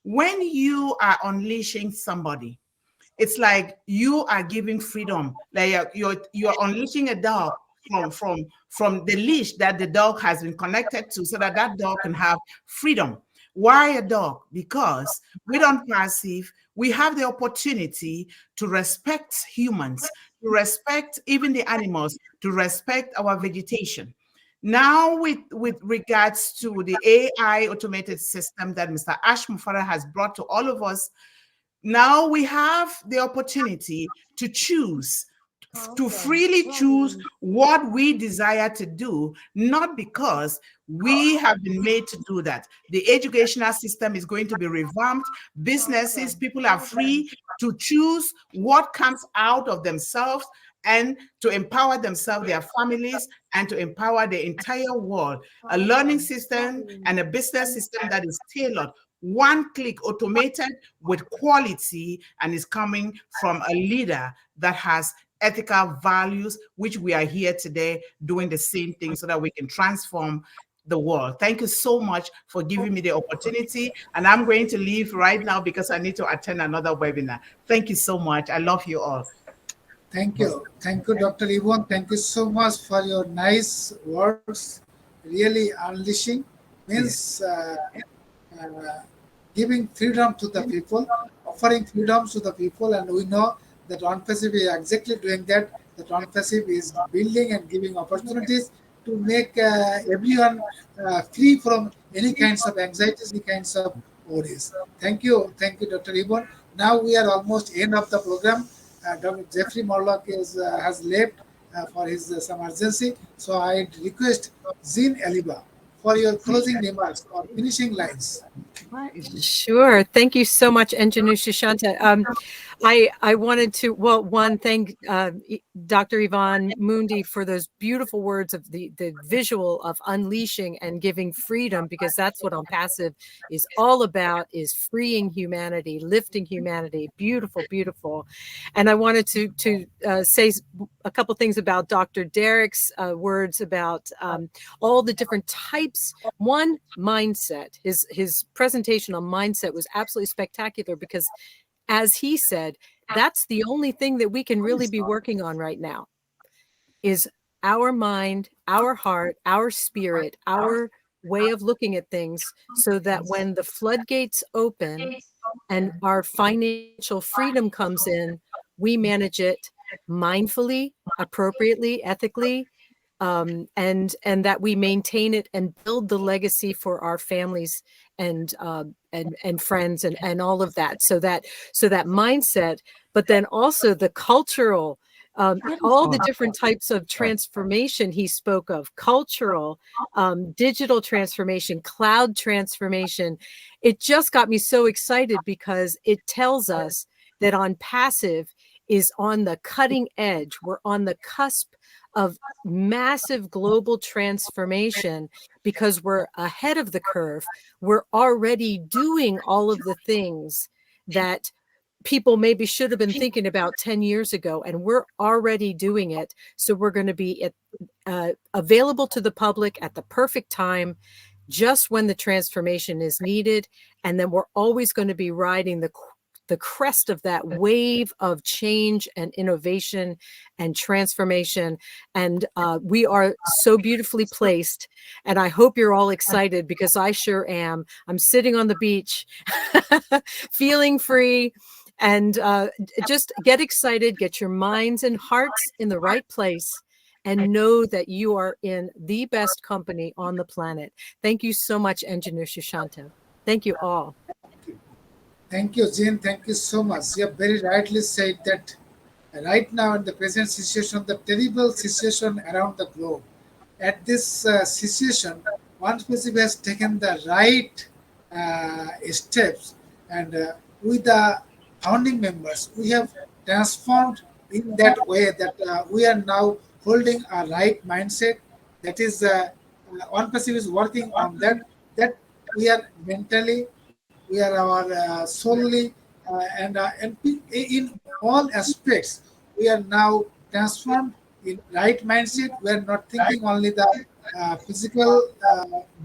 when you are unleashing somebody, it's like you are giving freedom. Like you're unleashing a dog from the leash that the dog has been connected to, so that that dog can have freedom. Why a dog? Because with ONPASSIVE, we have the opportunity to respect humans, to respect even the animals, to respect our vegetation. Now, with regards to the AI automated system that Mr. Ash Mufareh has brought to all of us, now we have the opportunity to choose to freely choose what we desire to do, not because we have been made to do that. The educational system is going to be revamped. Businesses, people are free to choose what comes out of themselves and to empower themselves, their families, and to empower the entire world. A learning system and a business system that is tailored, one click, automated, with quality, and is coming from a leader that has ethical values, which we are here today doing the same thing so that we can transform the world. Thank you so much for giving me the opportunity. And I'm going to leave right now because I need to attend another webinar. Thank you so much. I love you all. Thank you. Thank you, Dr. Yvonne. Thank you so much for your nice words. Really unleashing means giving freedom to the people, offering freedom to the people. And we know that ONPASSIVE is exactly doing that. That ONPASSIVE is building and giving opportunities to make everyone free from any kinds of anxieties, any kinds of worries. Thank you, Dr. Yvonne. Now we are almost end of the program. Dr. Jeffrey Morlock has left for his some urgency. So I request Jeanne Alleva for your closing remarks or finishing lines. Sure. Thank you so much, Engineer Shishanta. I wanted to, well, one, thank Dr. Yvonne Mundi for those beautiful words of the visual of unleashing and giving freedom, because that's what ONPASSIVE is all about, is freeing humanity, lifting humanity. Beautiful, beautiful. And I wanted to say a couple things about Dr. Derrick's words about all the different types. One, mindset. His presentation on mindset was absolutely spectacular, because as he said, that's the only thing that we can really be working on right now, is our mind, our heart, our spirit, our way of looking at things, so that when the floodgates open and our financial freedom comes in, we manage it mindfully, appropriately, ethically, and that we maintain it and build the legacy for our families and friends and all of that. So that mindset, but then also the cultural, all the different types of transformation he spoke of, cultural, digital transformation, cloud transformation. It just got me so excited, because it tells us that ONPASSIVE is on the cutting edge. We're on the cusp of massive global transformation, because we're ahead of the curve. We're already doing all of the things that people maybe should have been thinking about 10 years ago, and we're already doing it. So we're going to be available to the public at the perfect time, just when the transformation is needed. And then we're always going to be riding the crest of that wave of change and innovation and transformation. And we are so beautifully placed. And I hope you're all excited, because I sure am. I'm sitting on the beach, feeling free. And just get excited, get your minds and hearts in the right place, and know that you are in the best company on the planet. Thank you so much, Engineer Shishanta. Thank you all. Thank you, Jeanne. Thank you so much. You have very rightly said that right now, in the present situation, the terrible situation around the globe, at this situation, ONPASSIVE has taken the right steps, and with the founding members, we have transformed in that way that we are now holding a right mindset. That is, ONPASSIVE is working on that we are mentally, we are our solely, and in all aspects, we are now transformed in right mindset. We are not thinking only the physical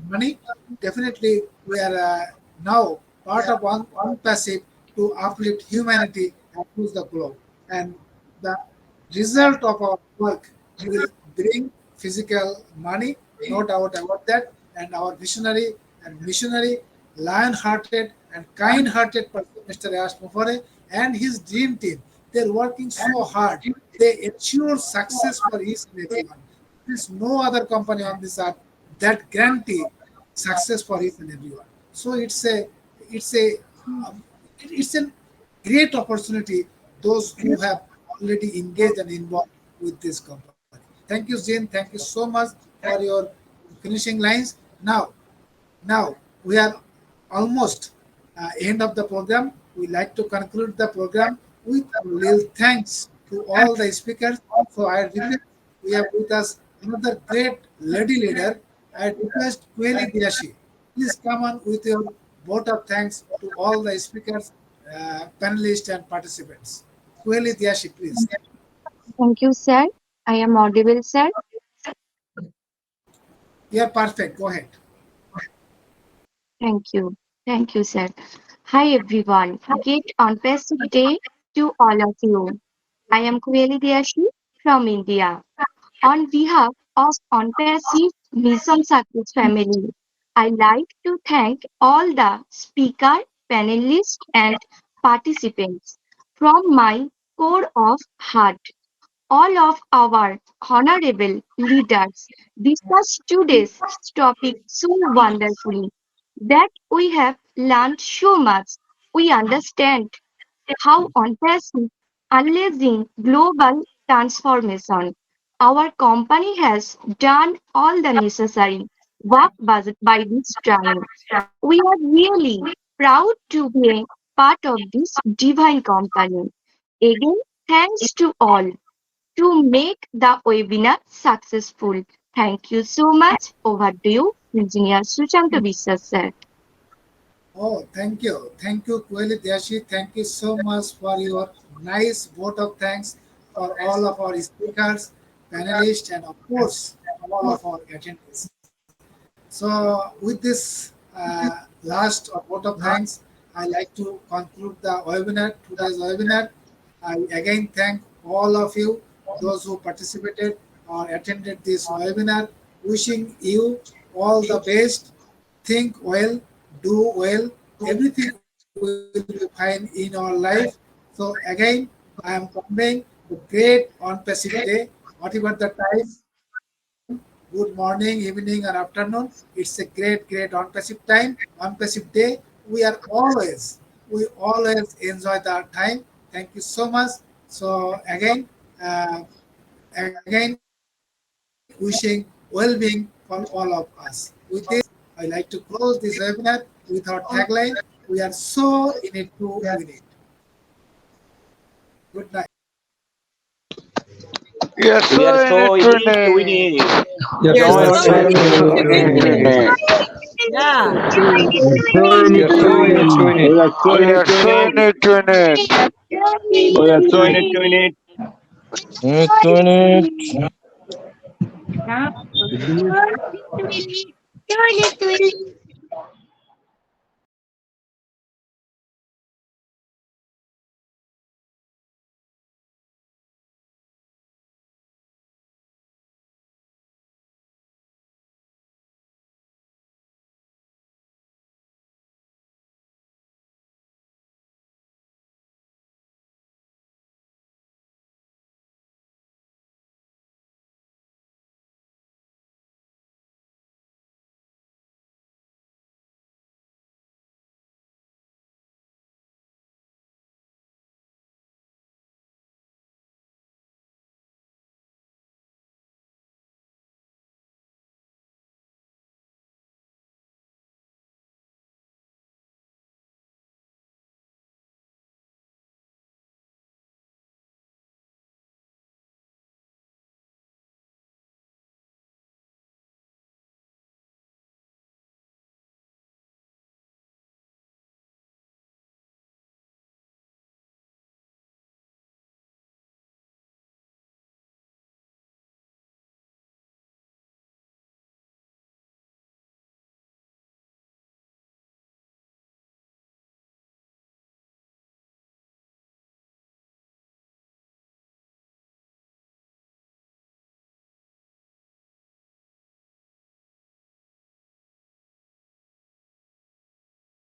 money. Definitely, we are now part of ONPASSIVE to uplift humanity across the globe. And the result of our work will bring physical money, no doubt about that. And our visionary and missionary, lion-hearted and kind-hearted person, Mr. Yash Mufare, and his dream team, they're working so hard. They ensure success for each and everyone. There's no other company on this earth that guarantee success for each and everyone. So it's a great opportunity. Those who have already engaged and involved with this company. Thank you, Jeanne. Thank you so much for your finishing lines. Now we are almost end of the program. We like to conclude the program with a little thanks to all the speakers. So I repeat, we have with us another great lady leader. I request Kweli Diashi. Please come on with your vote of thanks to all the speakers, panelists, and participants. Kweli Diashi, please. Thank you, sir. I am audible, sir. You are perfect. Go ahead. Thank you. Thank you, sir. Hi, everyone. Great on-passive day to all of you. I am Kueli Diashi from India. On behalf of On-Passive Mission Success family, I like to thank all the speaker, panelists, and participants from my core of heart. All of our honorable leaders discussed today's topic so wonderfully that we have learned so much. We understand how on-passive unleashing global transformation. Our company has done all the necessary work by this time. We are really proud to be a part of this divine company. Again, thanks to all to make the webinar successful. Thank you so much. Over to you, Engineer Sushant বিশ্বাস sir. Oh, thank you. Thank you, Kweli Diashi. Thank you so much for your nice vote of thanks for all of our speakers, panelists, and of course, all of our attendees. So, with this last vote of thanks, I like to conclude the webinar, today's webinar. I again thank all of you, those who participated or attended this webinar, wishing you all the best. Think well, do well, everything will be fine in our life. So again, I am conveying the great on-passive day, whatever the time, good morning, evening, or afternoon. It's a great on-passive time, on-passive day. We always enjoy the time. Thank you so much. So again, again wishing well-being for all of us. With this, I like to close this webinar with our tagline, we are so in it to win it. Good night. Yes, We are sir, in so it, in it to win Renee. it. Yes, You're sir. so Yes, sir, in in it it, to win it. Renee. Yeah. Yes, sir. Yes, sir. Yes, sir, in it, Renee. We are so in it to win it. Yes, sir, in it. Turn it, turn it, turn it.